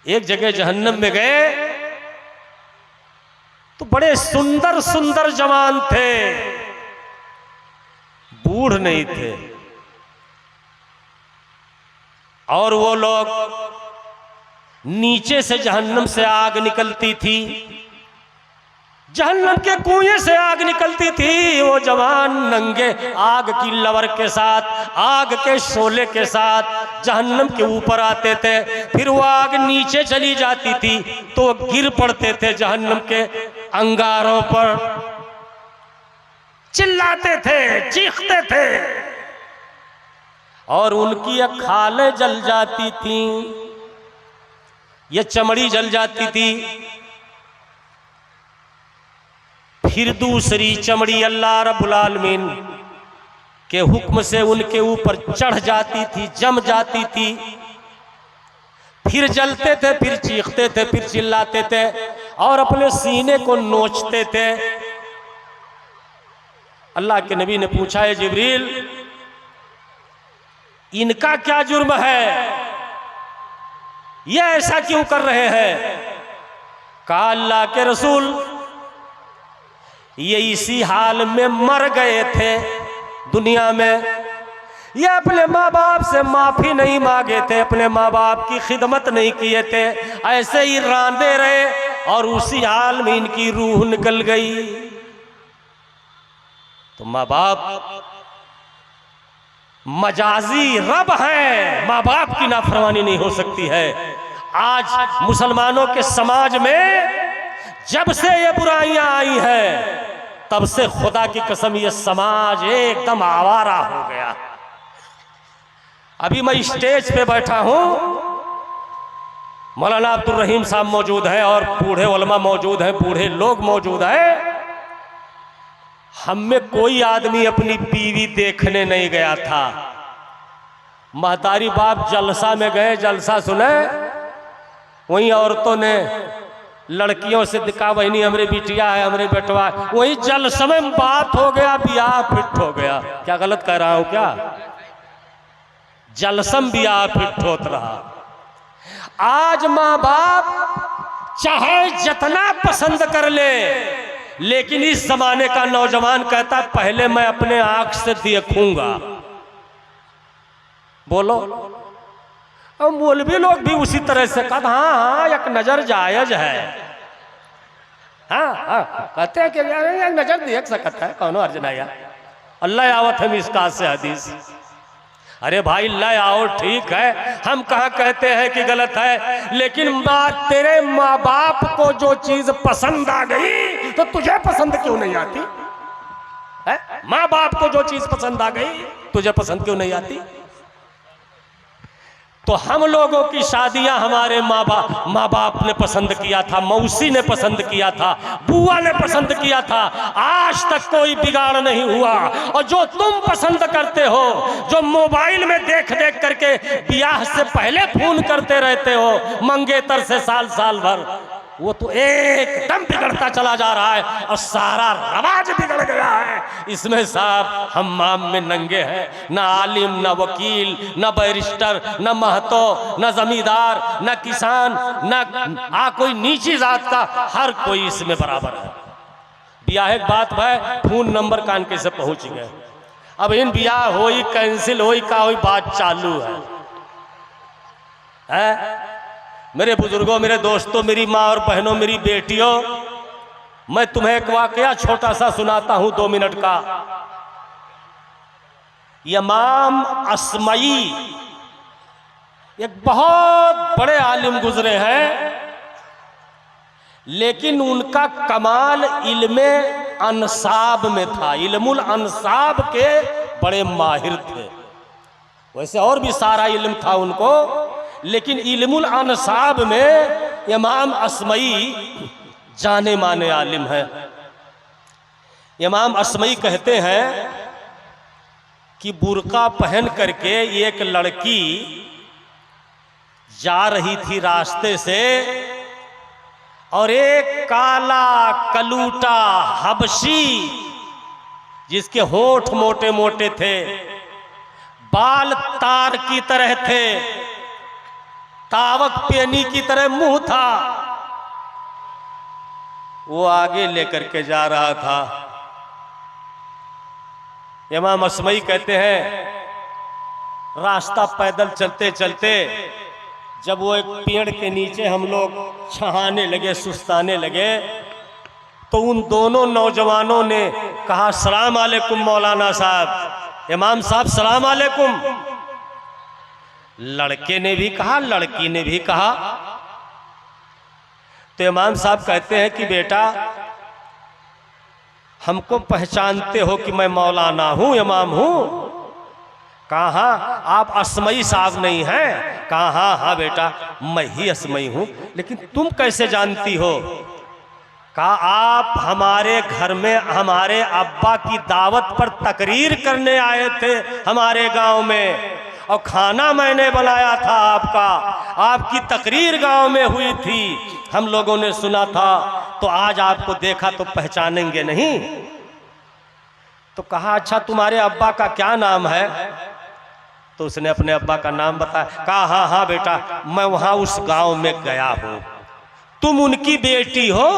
एक जगह जहन्नम में गए तो बड़े सुंदर सुंदर जवान थे, बूढ़ नहीं थे, और वो लोग नीचे से जहन्नम से आग निकलती थी, जहन्नम के कुएं से आग निकलती थी। वो जवान नंगे आग की लवर के साथ, आग के शोले के साथ जहन्नम के ऊपर आते थे। फिर वो आग नीचे चली जाती थी तो गिर पड़ते थे जहन्नम के अंगारों पर, चिल्लाते थे, चीखते थे, और उनकी ये खालें जल जाती थी, ये चमड़ी जल जाती थी। फिर दूसरी चमड़ी अल्लाह रब्बुल आलमीन के हुक्म से उनके ऊपर चढ़ जाती थी, जम जाती थी। फिर जलते थे, फिर चीखते थे, फिर चिल्लाते थे और अपने सीने को नोचते थे। अल्लाह के नबी ने पूछा है जिब्रील इनका क्या जुर्म है, ये ऐसा क्यों कर रहे हैं? कहा अल्लाह के रसूल ये इसी हाल में मर गए थे दुनिया में। ये अपने माँ बाप से माफी नहीं मांगे थे, अपने माँ बाप की खिदमत नहीं किए थे, ऐसे ही रांधे रहे और उसी हाल में इनकी रूह निकल गई। तो माँ बाप मजाजी रब है, माँ बाप की नाफरमानी नहीं हो सकती है। आज मुसलमानों के समाज में जब से ये बुराइयां आई हैं, तब से खुदा की कसम ये समाज एकदम आवारा हो गया। अभी मैं स्टेज पे बैठा हूं, मौलाना अब्दुल रहीम साहब मौजूद है और बूढ़े उलमा मौजूद हैं, बूढ़े लोग मौजूद हैं। हम में कोई आदमी अपनी बीवी देखने नहीं गया था। महतारी बाप जलसा में गए, जलसा सुने, वहीं औरतों ने लड़कियों से दिखा बहनी हमरे बिटिया है, हमरे बेटवा, वहीं जलसा में बात हो गया, ब्याह फिट हो गया। क्या गलत कह रहा हूं क्या? जलसम ब्याह फिट होत रहा। आज माँ बाप चाहे जितना पसंद कर ले, लेकिन इस जमाने का नौजवान कहता है पहले मैं अपने आंख से देखूंगा। बोलो, और मौलवी लोग भी उसी तरह से कहते हाँ हाँ एक नजर जायज है, हाँ हाँ कहते हैं कि एक नजर देख सकता है, कौन अर्ज नहीं। अल्लाह आवत हम इसका से हदीस। अरे भाई ला आओ ठीक है, हम कहाँ कहते हैं कि गलत है, लेकिन तेरे माँ बाप को जो चीज पसंद आ गई तो तुझे पसंद क्यों नहीं आती है? माँ बाप को जो चीज पसंद आ गई तुझे पसंद क्यों नहीं आती? तो हम लोगों की शादियां हमारे माँ बाप ने पसंद किया था, मौसी ने पसंद किया था, बुआ ने पसंद किया था, आज तक कोई बिगाड़ नहीं हुआ। और जो तुम पसंद करते हो, जो मोबाइल में देख देख करके ब्याह से पहले फोन करते रहते हो मंगेतर से साल साल भर, वो तो एकदम बिगड़ता चला जा रहा है और सारा रवाज बिगड़ गया है। इसमें साहब हम माम में नंगे हैं, न आलिम, न वकील, न बैरिस्टर, न महतो, न जमींदार, न किसान, न कोई नीची जात का, हर कोई इसमें बराबर है। ब्याह एक बात है, फोन नंबर कान के से पहुंच गए। अब इन ब्याह होई कैंसिल होई का होई बात चालू है? मेरे बुजुर्गों, मेरे दोस्तों, मेरी माँ और बहनों, मेरी बेटियों, मैं तुम्हें एक वाकया छोटा सा सुनाता हूं 2 मिनट का। इमाम असमई एक बहुत बड़े आलिम गुजरे हैं, लेकिन उनका कमाल इल्मे अनसाब में था। इल्मुल अनसाब के बड़े माहिर थे। वैसे और भी सारा इल्म था उनको, लेकिन इल्मुल अनसाब में इमाम असमई जाने माने आलिम है। इमाम असमई कहते हैं कि बुर्का पहन करके एक लड़की जा रही थी रास्ते से, और एक काला कलूटा हबशी जिसके होठ मोटे मोटे थे, बाल तार की तरह थे, तावक पेनी की तरह मुंह था, वो आगे लेकर के जा रहा था। इमाम असमई कहते हैं रास्ता पैदल चलते चलते जब वो एक पेड़ के नीचे हम लोग छहाने लगे, सुस्ताने लगे, तो उन दोनों नौजवानों ने कहा सलाम अलैकुम मौलाना साहब। इमाम साहब सलाम अलैकुम। लड़के ने भी कहा, लड़की ने भी कहा। तो इमाम साहब कहते हैं कि बेटा हमको पहचानते हो कि मैं मौलाना हूं, इमाम हूं? कहा आप असमई साहब नहीं हैं? कहा हाँ हाँ बेटा मैं ही असमई हूं, लेकिन तुम कैसे जानती हो? कहा आप हमारे घर में हमारे अब्बा की दावत पर तकरीर करने आए थे हमारे गांव में, और खाना मैंने बनाया था आपका, आपकी तकरीर गांव में हुई थी, हम लोगों ने सुना था, तो आज आपको देखा तो पहचानेंगे नहीं? तो कहा अच्छा तुम्हारे अब्बा का क्या नाम है? तो उसने अपने अब्बा का नाम बताया। कहा हाँ हाँ बेटा मैं वहां उस गांव में गया हूं, तुम उनकी बेटी हो?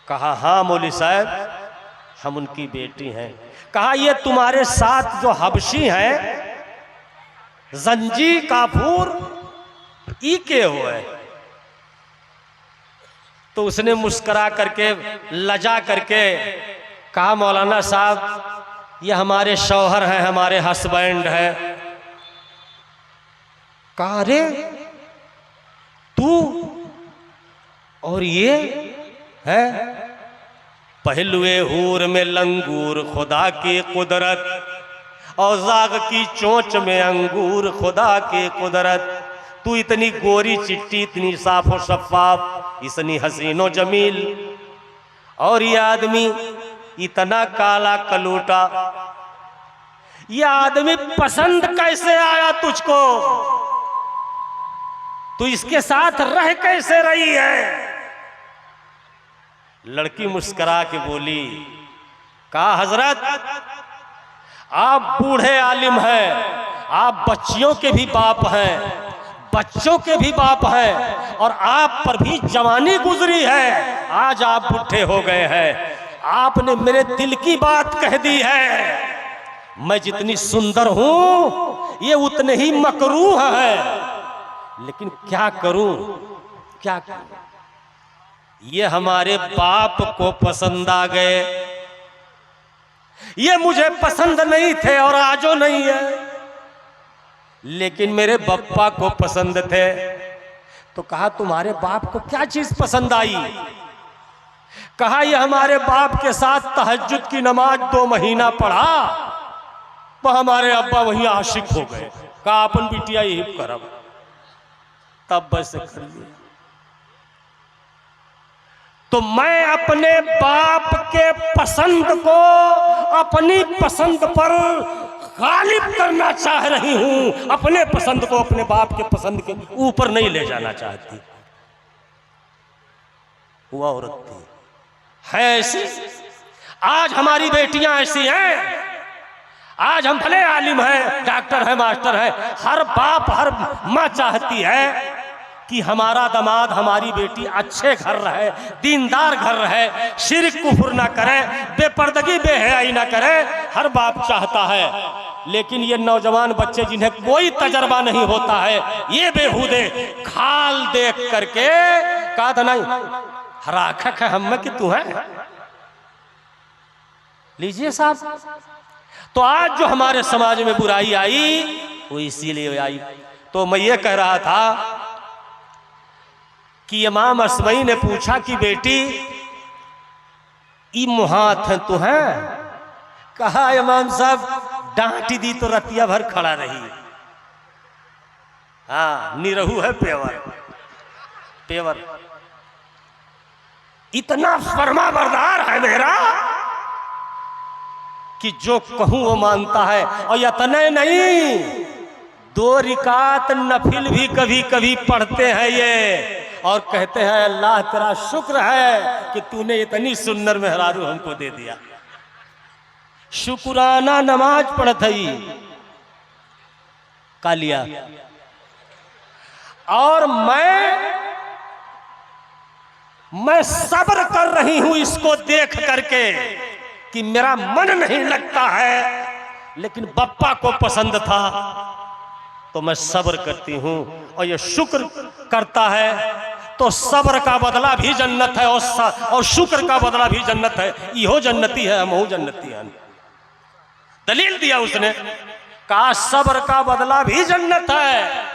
कहा हाँ मौलवी साहब हम उनकी बेटी हैं। कहा ये तुम्हारे साथ जो हबशी हैं जंजी काफूर ई के हो है। तो उसने मुस्करा करके लजा करके कहा मौलाना साहब ये हमारे शौहर हैं, हमारे हस्बैंड हैं। कहा रे तू और ये है पहलुए हूर में लंगूर खुदा की कुदरत और जाग की चोंच में अंगूर खुदा की कुदरत। तू इतनी गोरी चिट्टी, इतनी साफ और शफाफ, इतनी हसीनो जमील, और ये आदमी इतना काला कलूटा, ये आदमी पसंद कैसे आया तुझको? तू इसके साथ रह कैसे रही है? लड़की मुस्कुरा के बोली, कहा हजरत आप बूढ़े आलिम हैं, आप बच्चियों के भी बाप हैं, बच्चों के भी बाप हैं, और आप पर भी जवानी गुजरी है, आज आप बूढ़े हो गए हैं। आपने मेरे दिल की बात कह दी है। मैं जितनी सुंदर हूं ये उतने ही मकरूह है, लेकिन क्या करूं, क्या करूं? ये हमारे बाप को पसंद आ गए, ये मुझे पसंद नहीं थे और आजो नहीं है, लेकिन मेरे बप्पा को पसंद थे। तो कहा तुम्हारे बाप को क्या चीज पसंद आई? कहा ये हमारे बाप के साथ तहज्जुद की नमाज 2 महीना पढ़ा, तो हमारे अब्बा वहीं आशिक हो गए। कहा अपन बिटिया यही करब, तब बस कर लिया। तो मैं अपने बाप के पसंद को अपनी पसंद पर गालिब करना चाह रही हूं, अपने पसंद को अपने बाप के पसंद के ऊपर नहीं ले जाना चाहती। वो औरत थी, है ऐसी। आज हमारी बेटियां ऐसी हैं। आज हम भले आलिम हैं, डॉक्टर है, मास्टर है, हर बाप हर माँ चाहती है कि हमारा दामाद, हमारी बेटी अच्छे घर रहे, दीनदार घर रहे, शिर्क कुफर ना करे, बेपर्दगी बेहयाई ना करे, हर बाप चाहता है। लेकिन ये नौजवान बच्चे जिन्हें कोई तजर्बा नहीं होता है, ये बेहूदे खाल देख करके कहा था नहीं हराखक है हम में कि तू है, लीजिए साहब। तो आज जो हमारे समाज में बुराई आई वो इसीलिए आई। तो मैं ये कह रहा था कि इमाम अस्मई ने पूछा कि बेटी ई मुहात है तू है? कहा इमाम साहब डांटी दी तो रतिया भर खड़ा रही। हाँ निरहू है पेवर, पेवर इतना फरमा बरदार है मेरा कि जो कहूं वो मानता है। और यतने नहीं, 2 रिकात नफिल भी कभी कभी पढ़ते हैं ये, और कहते हैं अल्लाह तेरा शुक्र है कि तूने इतनी सुन्नर मेहरारू हमको दे दिया। शुक्राना नमाज पढ़त ही कालिया। और मैं सब्र कर रही हूं इसको देख करके कि मेरा मन नहीं लगता है, लेकिन बप्पा को पसंद था तो मैं सब्र करती हूं। और ये शुक्र करता है तो सब्र का बदला भी जन्नत है, और शुक्र का बदला भी जन्नत है। इहो जन्नती है, हम जन्नती हैं। दलील दिया उसने, कहा सब्र का बदला भी जन्नत है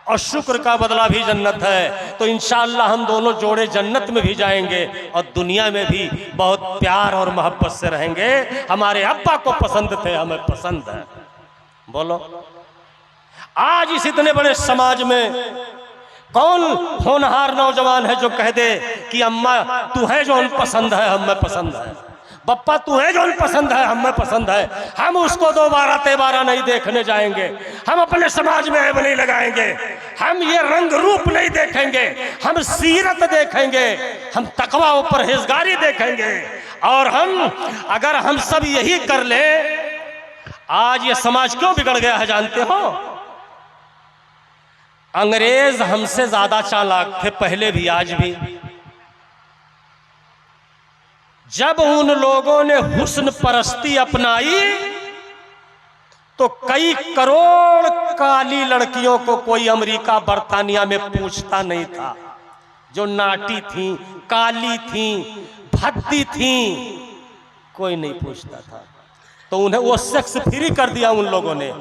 और शुक्र का बदला भी जन्नत है। तो इंशाअल्लाह हम दोनों जोड़े जन्नत में भी जाएंगे और दुनिया में भी बहुत प्यार और मोहब्बत से रहेंगे। हमारे अब्बा को पसंद थे, हमें पसंद है। बोलो आज इस इतने बड़े समाज में कौन होनहार नौजवान है जो कह दे कि अम्मा तू है जो पसंद है, हमें पसंद है, बप्पा तू है जो पसंद है, हमें पसंद है। हम उसको 2-12 नहीं देखने जाएंगे, हम अपने समाज में ऐब नहीं लगाएंगे, हम ये रंग रूप नहीं देखेंगे, हम सीरत देखेंगे, हम तकवा और परहेजगारी देखेंगे। और अगर हम सब यही कर ले, आज ये समाज क्यों बिगड़ गया है जानते हो? अंग्रेज हमसे ज्यादा चालाक थे, पहले भी आज भी। जब उन लोगों ने हुस्न परस्ती अपनाई तो कई करोड़ काली लड़कियों को कोई अमेरिका बर्तानिया में पूछता नहीं था, जो नाटी थी, काली थी, भद्दी थी, कोई नहीं पूछता था। तो उन्हें वो सेक्स फ्री कर दिया उन लोगों ने।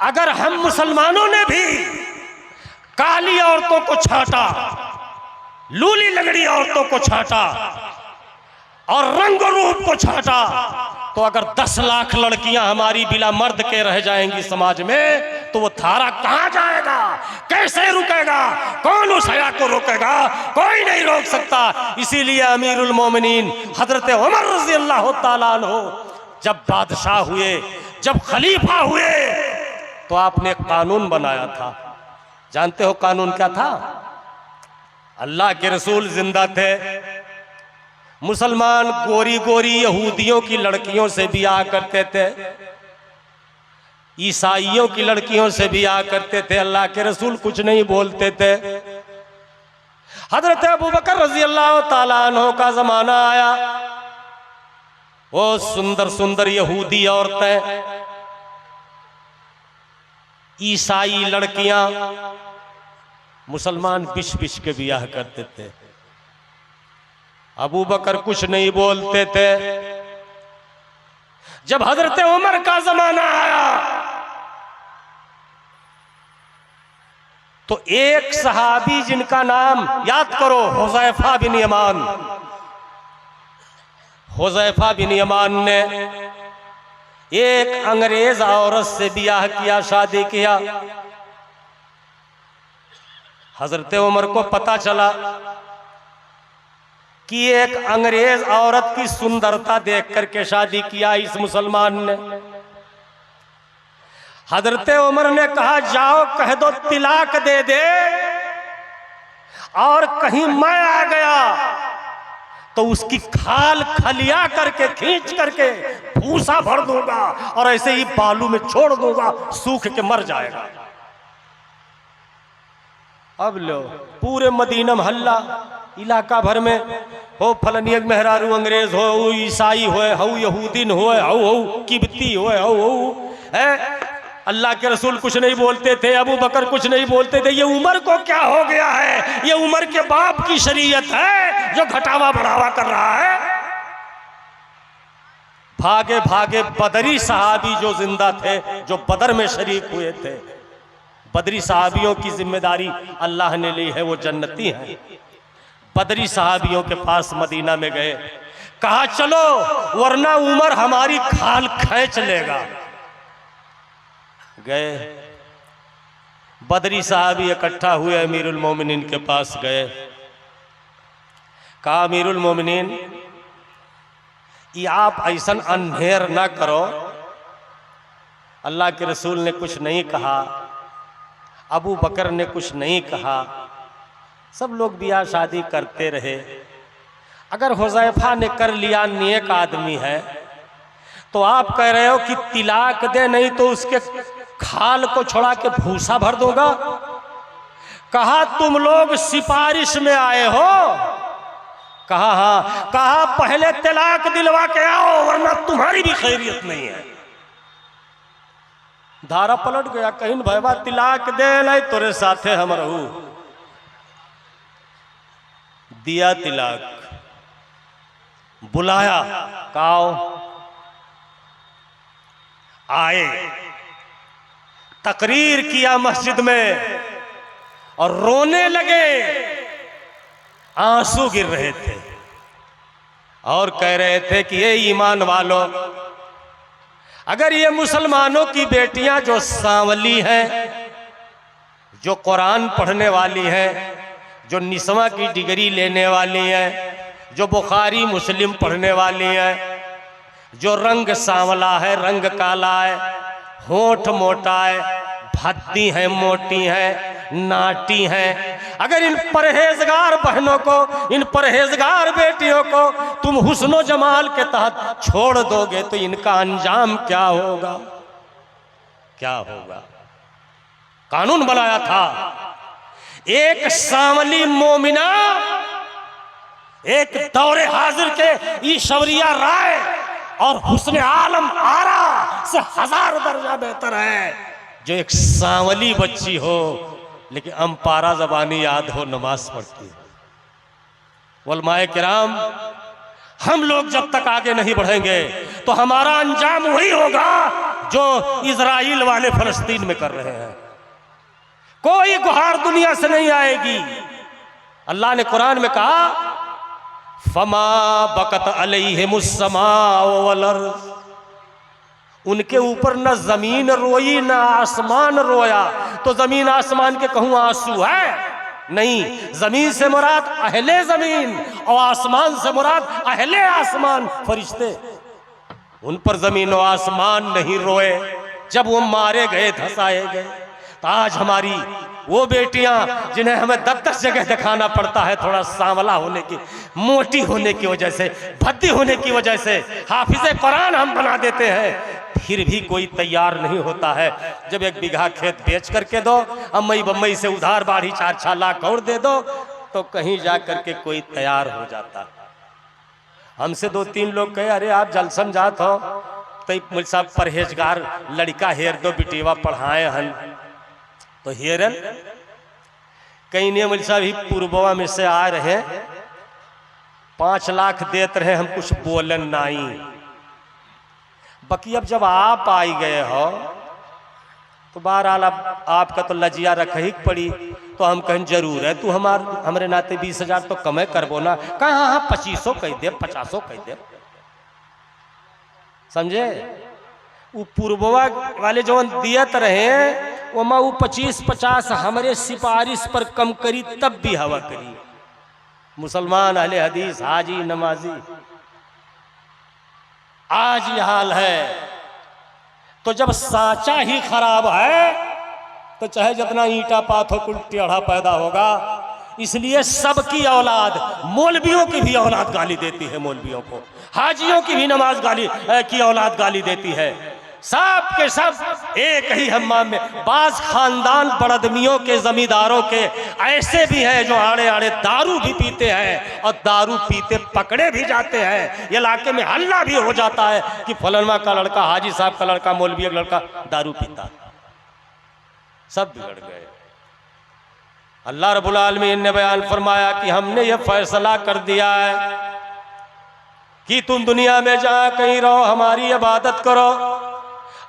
अगर हम मुसलमानों ने भी काली औरतों को छांटा, लूली लगड़ी औरतों को छांटा और रंग रूप को छांटा, तो अगर 10 लाख लड़कियां हमारी बिना मर्द के रह जाएंगी समाज में, तो वो धारा कहां जाएगा, कैसे रुकेगा, कौन उस हया को रोकेगा? कोई नहीं रोक सकता। इसीलिए अमीरुल मोमिनीन हजरत उमर रज़ी अल्लाह तआला अन्हु जब बादशाह हुए, जब खलीफा हुए, तो आपने एक कानून बनाया था। जानते हो कानून क्या था? अल्लाह के रसूल जिंदा थे, मुसलमान गोरी गोरी यहूदियों की लड़कियों से ब्याह करते थे, ईसाइयों की लड़कियों से ब्याह करते थे। अल्लाह के रसूल कुछ नहीं बोलते थे। हजरत अबू बकर रज़ी अल्लाह तआला अन्हु का जमाना आया, वो सुंदर सुंदर यहूदी औरतें, ईसाई लड़कियां मुसलमान बिछ बिछ के ब्याह करते थे। अबू बकर कुछ नहीं बोलते थे। जब हजरत उमर का जमाना आया तो एक सहाबी जिनका नाम याद करो, हुज़ैफा बिन यमान, हुज़ैफा बिन यमान ने एक अंग्रेज औरत से ब्याह किया, शादी किया। हजरत उमर को पता चला कि एक अंग्रेज औरत की सुंदरता देख करके शादी किया इस मुसलमान ने। हजरत उमर ने कहा, जाओ कह दो तिलाक दे दे, और कहीं मैं आ गया तो उसकी खाल खलिया करके खींच करके भूसा भर दूंगा और ऐसे ही बालू में छोड़ दूंगा, सूख के मर जाएगा। अब लो पूरे मदीना मोहल्ला इलाका भर में हो, फलनी मेहरारू अंग्रेज हो, ईसाई हो, यहूदीन हो, किबती हो, अल्लाह के रसूल कुछ नहीं बोलते थे, अबू बकर कुछ नहीं बोलते थे। ये उमर को क्या हो गया है? ये उमर के बाप की शरीयत है जो घटावा बढ़ावा कर रहा है। भागे भागे बदरी सहाबी जो जिंदा थे, जो बदर में शरीक हुए थे, बदरी सहाबियों की जिम्मेदारी अल्लाह ने ली है, वो जन्नती हैं। बदरी सहाबियों के पास मदीना में गए, कहा चलो वरना उमर हमारी खाल खींच लेगा। गए, बदरी साहबी इकट्ठा हुए, अमीरुल मोमिनीन के पास गए। कहा, अमीरुल मोमिनीन, ये आप ऐसा अंधेर ना करो। अल्लाह के रसूल ने कुछ नहीं कहा, अबू बकर ने कुछ नहीं कहा, सब लोग ब्याह शादी करते रहे। अगर हुज़ैफा ने कर लिया, नेक आदमी है, तो आप कह रहे हो कि तिलाक दे, नहीं तो उसके खाल को छोड़ा के भूसा भर दूंगा। कहा, तुम लोग सिफारिश में आए हो? कहा हाँ। कहा, पहले तलाक दिलवा के आओ वरना तुम्हारी भी खैरियत नहीं है। धारा पलट गया, कहीं भैया तिलाक दे नहीं तोरे साथे हम रहू। दिया तिलाक, बुलाया, काओ आए, तकरीर किया मस्जिद में और रोने लगे, आंसू गिर रहे थे और कह रहे थे कि ये ईमान वालों, अगर ये मुसलमानों की बेटियां जो सांवली हैं, जो कुरान पढ़ने वाली हैं, जो निस्वा की डिग्री लेने वाली हैं, जो बुखारी मुस्लिम पढ़ने वाली हैं, जो रंग सांवला है, रंग काला है, होठ मोटा है, भद्दी है, मोटी है, नाटी हैं, अगर इन परहेजगार बहनों को, इन परहेजगार बेटियों को तुम हुस्नो जमाल के तहत छोड़ दोगे तो इनका अंजाम क्या होगा? क्या होगा? कानून बनाया था, एक सांवली मोमिना एक दौरे हाजिर के ईश्वरिया राय और हुस्न आलम आरा से 1000 दर्जा बेहतर है जो एक सांवली बच्ची हो लेकिन अम्पारा जबानी याद हो, नमाज पढ़ती हो। उलमाए किराम, हम लोग जब तक आगे नहीं बढ़ेंगे तो हमारा अंजाम वही होगा जो इजराइल वाले फलस्तीन में कर रहे हैं। कोई गुहार दुनिया से नहीं आएगी। अल्लाह ने कुरान में कहा, फमा बकत अलैहिमुस्समा वल अर्ज़, उनके ऊपर न जमीन रोई न आसमान रोया। तो जमीन आसमान के कहूं आंसू है? नहीं, जमीन से मुराद अहले जमीन और आसमान से मुराद अहले आसमान, फरिश्ते। उन पर जमीन और आसमान नहीं रोए जब वो मारे गए, धसाए गए। तो आज हमारी वो बेटियां जिन्हें हमें 10-10 जगह दिखाना पड़ता है, थोड़ा सांवला होने की, मोटी होने की वजह से, भद्दी होने की वजह से हाफिज़े कुरान हम बना देते हैं, फिर भी कोई तैयार नहीं होता है। जब 1 बीघा खेत बेच करके दो, अम्मई बम्मई से उधार बाढ़ी 4-4 लाख और दे दो, तो कहीं जा करके कोई तैयार हो जाता। हमसे 2-3 लोग कहे, अरे आप जलसन जात हो तो मुझ साहब परहेजगार लड़का हेर दो, बिटिवा पढ़ाए हन। तो हेरन कहीं ने मुझ साहब ही पूर्ववा में से आ रहे, 5 लाख देते रहे, हम कुछ बोलन नहीं। बाकी अब जब आप आई गए हो तो बहरहाल अब आपका तो लजिया रख ही पड़ी। तो हम कहें जरूर है, तू हमारे नाते 20,000 तो कमे करबो ना। कहा हाँ 2500 कह दे, 50 कह दे, समझे? वो पूर्ववा वाले जो दियत रहे वो माँ 25-50 हमारे सिफारिश पर कम करी तब भी हवा करी। मुसलमान अहले हदीस, हाजी, नमाजी, आज ये हाल है। तो जब साचा ही खराब है तो चाहे जितना ईंटा पाथो कुल टेढ़ा पैदा होगा। इसलिए सबकी औलाद, मौलवियों की भी औलाद गाली देती है मौलवियों को, हाजियों की भी नमाज गाली की औलाद गाली देती है। सब के सब एक ही हम्माम में। बाज खानदान बड़दमियों के, जमींदारों के ऐसे भी हैं जो आड़े आड़े दारू भी पीते हैं और दारू पीते पकड़े भी जाते हैं। इलाके में हल्ला भी हो जाता है कि फलनवा का लड़का, हाजी साहब का लड़का, मौलवी का लड़का दारू पीता। सब बिगड़ गए। अल्लाह रब्बुल आलमीन ने बयान फरमाया कि हमने यह फैसला कर दिया है कि तुम दुनिया में जहाँ कहीं रहो हमारी इबादत करो,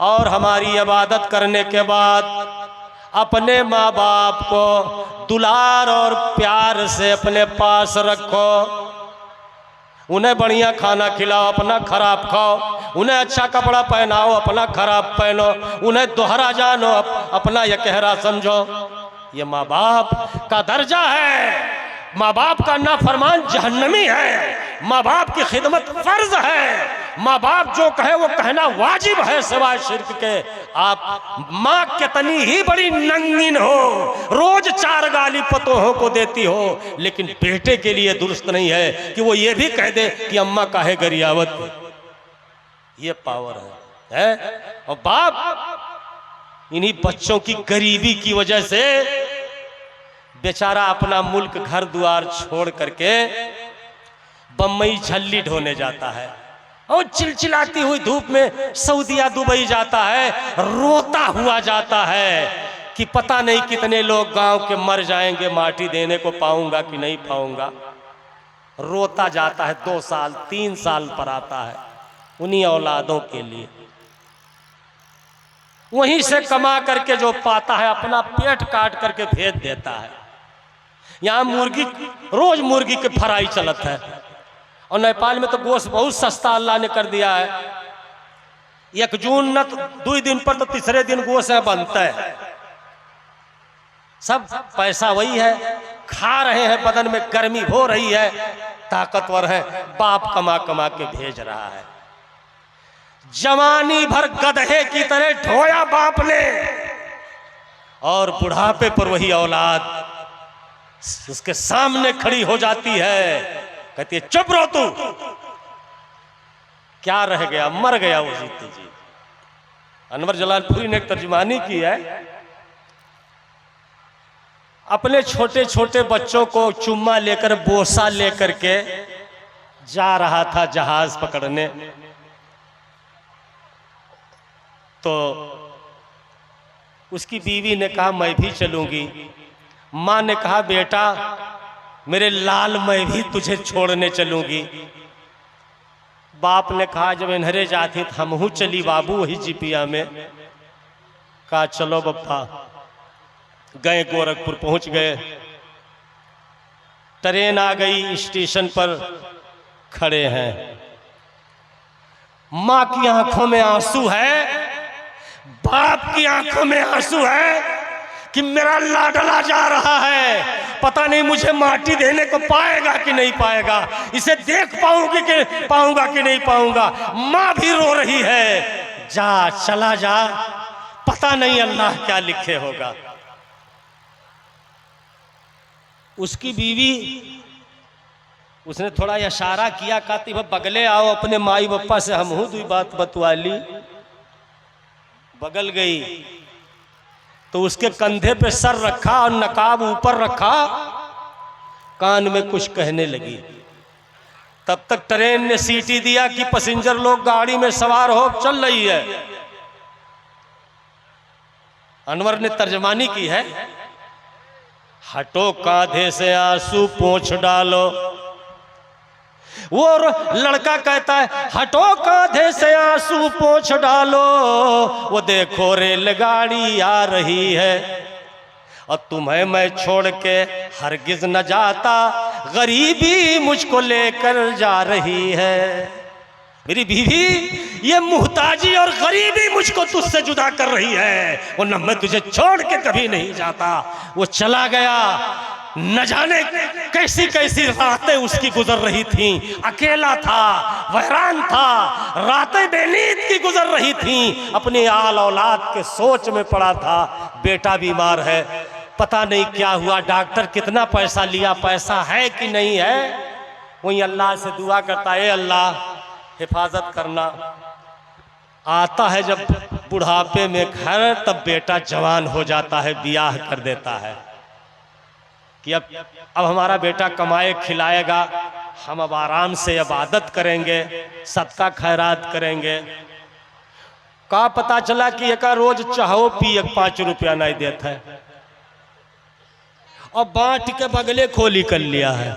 और हमारी इबादत करने के बाद अपने माँ बाप को दुलार और प्यार से अपने पास रखो। उन्हें बढ़िया खाना खिलाओ, अपना खराब खाओ। उन्हें अच्छा कपड़ा पहनाओ, अपना खराब पहनो। उन्हें दोहरा जानो, अपना यकहरा समझो। ये माँ बाप का दर्जा है। माँ बाप का नाफरमान जहन्नमी है। माँ बाप की खिदमत फर्ज है। माँ बाप जो कहे वो कहना वाजिब है सिवाय शिर्क के। आप माँ कितनी ही बड़ी नंगीन हो, रोज 4 गाली पतोहों को देती हो, लेकिन बेटे के लिए दुरुस्त नहीं है कि वो ये भी कह दे कि अम्मा काहे गरियावत। ये पावर है। और बाप इन्हीं बच्चों की गरीबी की वजह से बेचारा अपना मुल्क, घर द्वार छोड़ करके बम्बई झल्ली ढोने जाता है और चिलचिलाती हुई धूप में सऊदिया दुबई जाता है, रोता हुआ जाता है कि पता नहीं कितने लोग गांव के मर जाएंगे, माटी देने को पाऊंगा कि नहीं पाऊंगा। रोता जाता है, 2 साल 3 साल पर आता है उन्हीं औलादों के लिए। वहीं से कमा करके जो पाता है अपना पेट काट करके भेज देता है। यहाँ मुर्गी, रोज मुर्गी के फ्राई चलत है, और नेपाल में तो गोश्त बहुत सस्ता अल्लाह ने कर दिया है। 1 जून न 2 दिन पर तो तीसरे दिन गोश्त बनता है। सब पैसा वही है, खा रहे हैं, बदन में गर्मी हो रही है, ताकतवर है, बाप कमा कमा के भेज रहा है। जवानी भर गधे की तरह ढोया बाप ने, और बुढ़ापे पर वही औलाद उसके सामने खड़ी हो जाती है, कहती है चुप रहो तू। क्या रह गया, मर गया वो जीते जी। अनवर जलालपुरी ने एक तर्जुमानी की है, अपने छोटे छोटे बच्चों को चुम्मा लेकर बोसा लेकर के जा रहा था जहाज पकड़ने। तो उसकी बीवी ने कहा मैं भी चलूंगी। माँ ने कहा बेटा मेरे लाल मैं भी तुझे छोड़ने चलूंगी। बाप ने कहा जब इन्हरे जाती तो हमहू चली बाबू वही जिपिया में। कहा चलो बप्पा। गए गोरखपुर पहुंच गए। ट्रेन आ गई, स्टेशन पर खड़े हैं। मां की आंखों में आंसू है, बाप की आंखों में आंसू है कि मेरा लाडला जा रहा है, पता नहीं मुझे माटी देने को पाएगा कि नहीं पाएगा, इसे देख पाऊंगा कि नहीं पाऊंगा। मां भी रो रही है, जा चला जा, पता नहीं अल्लाह क्या लिखे होगा। उसकी बीवी उसने थोड़ा इशारा किया, कहती भाई बगले आओ, अपने माई बप्पा से हम हूं दुई बात बतवा ली। बगल गई तो उसके कंधे पे सर रखा और नकाब ऊपर रखा, कान में कुछ कहने लगी। तब तक ट्रेन ने सीटी दिया कि पैसेंजर लोग गाड़ी में सवार हो, चल रही है। अनवर ने तर्जमानी की है, हटो कांधे से आंसू पोंछ डालो। वो लड़का कहता है हटो कांधे से आंसू पोंछ डालो, वो देखो रेलगाड़ी आ रही है और तुम्हें मैं छोड़ के हरगिज न जाता, गरीबी मुझको लेकर जा रही है। मेरी बीवी ये मुहताजी और गरीबी मुझको तुझसे जुदा कर रही है, वरना मैं तुझे छोड़ के कभी नहीं जाता। वो चला गया। न जाने कैसी कैसी रातें उसकी गुजर रही थीं, अकेला था, वहरान था, रातें बेनींद की गुजर रही थीं, अपनी आल औलाद के सोच में पड़ा था। बेटा बीमार है, पता नहीं क्या हुआ, डॉक्टर कितना पैसा लिया, पैसा है कि नहीं है। वही अल्लाह से दुआ करता है, अल्लाह हिफाजत करना। आता है जब बुढ़ापे में घर, तब बेटा जवान हो जाता है, ब्याह कर देता है कि अब हमारा बेटा कमाए खिलाएगा, हम अब आराम से इबादत करेंगे, सदका खैरात करेंगे। का पता चला कि एक रोज चाहो पी 5 रुपया नहीं देता है और बांट के बगले खोली कर लिया है।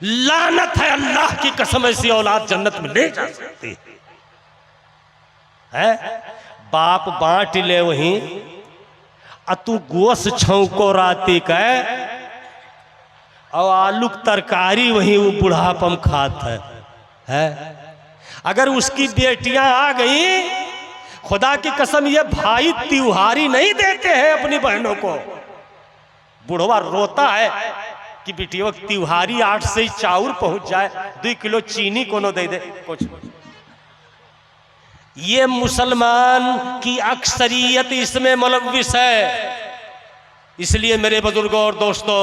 लानत है, अल्लाह की कसम, ऐसी औलाद जन्नत में नहीं जा सकती है। बाप बांट ले वहीं, तू गोश छौको राती का और आलू तरकारी वहीं वो बुढ़ापम खात है। अगर उसकी बेटियां आ गई, खुदा की कसम ये भाई त्योहारी नहीं देते हैं अपनी बहनों को। बुढ़वा रोता है कि बेटियों त्योहारी 8 से ही चाउर पहुंच जाए, 2 किलो चीनी कोनो दे दे कुछ। ये मुसलमान की अक्सरियत इसमें मुलव्विस है। इसलिए मेरे बुजुर्गों और दोस्तों,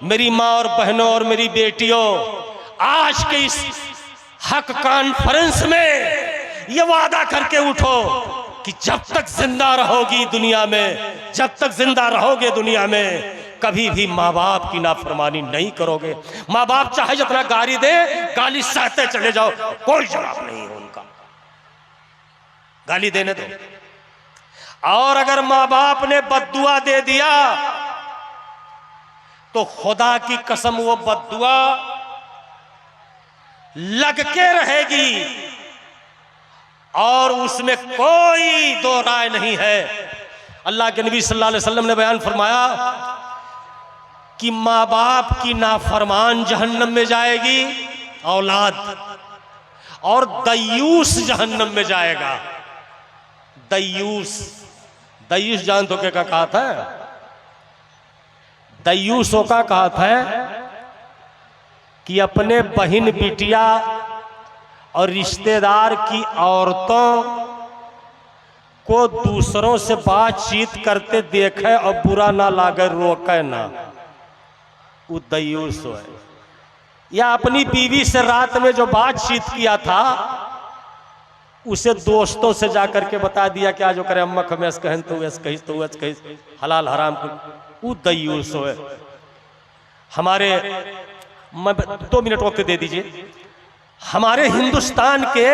मेरी माँ और बहनों और मेरी बेटियों, आज के इस हक कॉन्फ्रेंस में ये वादा करके उठो कि जब तक जिंदा रहोगी दुनिया में, जब तक जिंदा रहोगे दुनिया में, कभी भी माँ बाप की नाफरमानी नहीं करोगे। माँ बाप चाहे जितना गाली दे, गाली सहते चले जाओ, कोई जवाब नहीं है उनका, गाली देने दो। और अगर माँ बाप ने बद्दुआ दे दिया तो खुदा की कसम वो बद्दुआ लग के रहेगी और उसमें कोई दो राय नहीं है। अल्लाह के नबी सल्लल्लाहु अलैहि वसल्लम ने बयान फरमाया कि माँ बाप की नाफरमान जहन्नम में जाएगी औलाद, और दयूस जहन्नम में जाएगा। दयूस, दयूस जान तो क्या कहा था? दयूसों का कहा था कि अपने बहन बिटिया और रिश्तेदार की औरतों को दूसरों से बातचीत करते देखे और बुरा ना लागे, रोके ना, वो दयूस है। या अपनी बीवी से रात में जो बातचीत किया था उसे दोस्तों से जाकर के बता दिया कि आज करे अम्मा खमेस कहन तो वैस कही तो वैस कही हलाल हराम को दयूस हो। हमारे 2 मिनट वक्त दे दीजिए। हमारे हिंदुस्तान के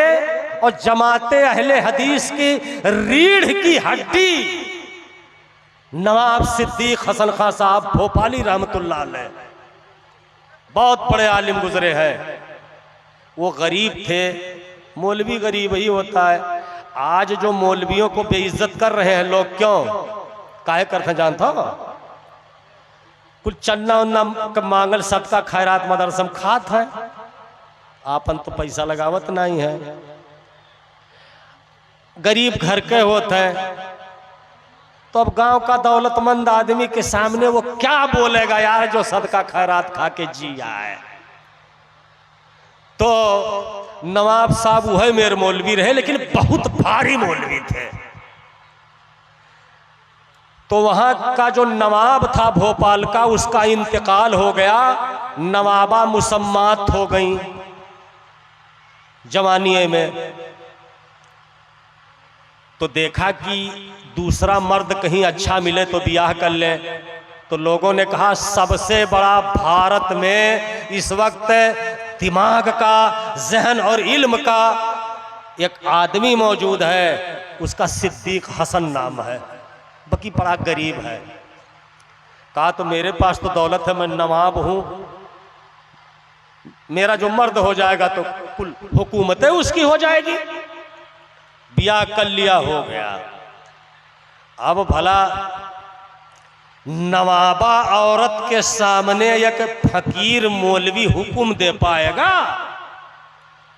और जमाते अहले हदीस की रीढ़ की हड्डी नवाब सिद्दीक हसन खां साहब भोपाली रहमतुल्लाह अलैह, बहुत बड़े आलिम गुजरे हैं। वो गरीब थे, मौलवी गरीब ही होता है। आज जो मौलवियों को बेइज्जत कर रहे हैं लोग, क्यों काहे करते जानता हो? कुल चन्ना उन्ना मांगल सबका खैरात मदरसम खात है, आपन तो पैसा लगावत नहीं है। गरीब घर के होते हैं तो अब गांव का दौलतमंद आदमी के सामने वो क्या बोलेगा यार, जो सदका खैरात खा के जिया है। तो नवाब साहब वह मेरे मौलवी रहे, लेकिन बहुत भारी मौलवी थे। तो वहां का जो नवाब था भोपाल का, उसका इंतकाल हो गया, नवाबा मुसम्मात हो गई जवानिये में। तो देखा कि दूसरा मर्द कहीं अच्छा मिले तो ब्याह कर ले। तो लोगों ने कहा सबसे बड़ा भारत में इस वक्त दिमाग का, जहन और इल्म का एक आदमी मौजूद है, उसका सिद्दीक हसन नाम है, बाकी बड़ा गरीब है। कहा तो मेरे पास तो दौलत है, मैं नवाब हूं, मेरा जो मर्द हो जाएगा तो कुल हुकूमतें उसकी हो जाएगी। ब्याह कर लिया, हो गया। अब भला नवाबा औरत के सामने एक फकीर मौलवी हुक्म दे पाएगा?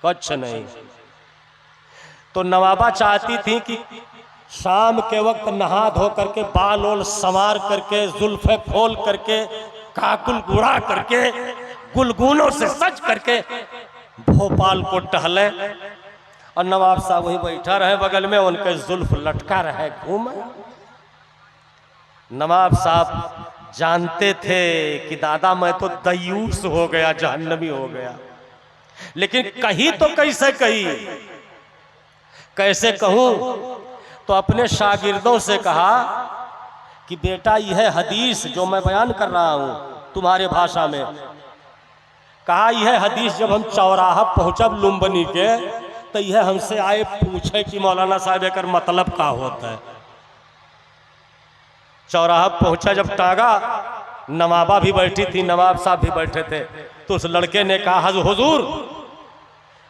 कुछ नहीं। तो नवाबा चाहती थी कि शाम के वक्त नहा धो करके, बाल ओल संवार करके, जुल्फे खोल करके, काकुल गुड़ा करके, गुलगुनों से सज करके भोपाल को टहले, और नवाब साहब वहीं बैठा रहे बगल में, उनके जुल्फ लटका रहे, घूमे। नवाब साहब जानते थे कि दादा मैं तो दयूस हो गया, जहन्नमी हो गया। लेकिन कही तो कैसे कही, कैसे कहूं? तो अपने शागिर्दों से कहा कि बेटा यह हदीस जो मैं बयान कर रहा हूं तुम्हारे भाषा में, कहा यह हदीस जब हम चौराहा पहुंचब लुम्बनी के, तो यह हमसे आए पूछे कि मौलाना साहब एक मतलब का होता है। चौराहा पहुंचा, जब टांगा, नवाबा भी बैठी थी, नवाब साहब भी बैठे थे। तो उस लड़के ने कहा हुजूर,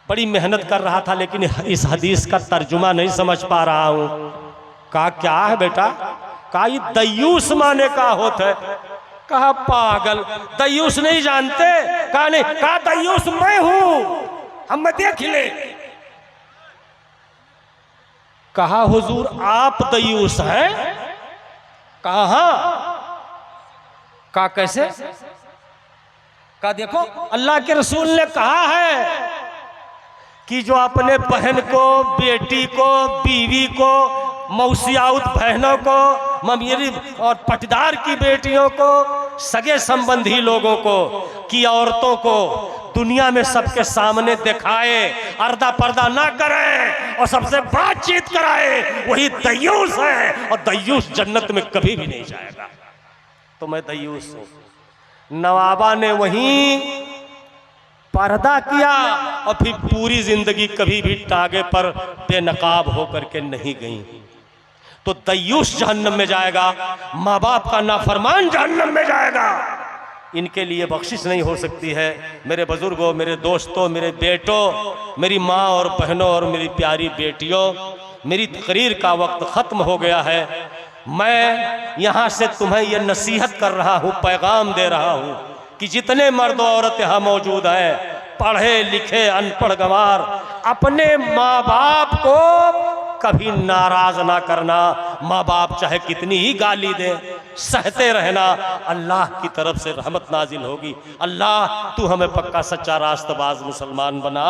बड़ी मेहनत कर रहा था लेकिन इस हदीस का तर्जुमा नहीं समझ पा रहा हूं। कहा क्या है बेटा? कहा ये दयूस माने का होता है। कहा पागल, दयूस नहीं जानते? कहा नहीं। कहा दयूस मैं हूं, हम देख ले। कहा हुजूर आप दयूस हैं? कहा हाँ। कहा कैसे? कहा देखो अल्लाह के रसूल ने कहा है कि जो अपने बहन को, बेटी को, बीवी को, मौसियाउत बहनों को, ममीरी और पटदार की बेटियों को, सगे संबंधी लोगों को, की औरतों को दुनिया में सबके सामने दिखाए, अर्दा पर्दा ना करे और सबसे बातचीत कराए, वही दयूस है। और दयूस जन्नत में कभी भी नहीं जाएगा। तो मैं दयूस हूं। नवाबा ने वहीं पर्दा किया और फिर पूरी जिंदगी कभी भी टागे पर बेनकाब होकर के नहीं गई। तो दयूस जहन्नम में जाएगा, माँ बाप का नाफरमान जहन्नम में जाएगा। इनके लिए बख्शिश नहीं हो सकती है। मेरे बुजुर्गों, मेरे दोस्तों, मेरे बेटों, मेरी माँ और बहनों और मेरी प्यारी बेटियों, मेरी तकरीर का वक्त ख़त्म हो गया है। मैं यहाँ से तुम्हें ये नसीहत कर रहा हूँ, पैगाम दे रहा हूँ कि जितने मर्द औरत यहाँ मौजूद हैं, पढ़े लिखे अनपढ़ गंवार, अपने माँ बाप को कभी नाराज ना करना। माँ बाप चाहे कितनी ही गाली दे, सहते रहना। अल्लाह की तरफ से रहमत नाजिल होगी। अल्लाह तू हमें पक्का सच्चा रास्तबाज मुसलमान बना।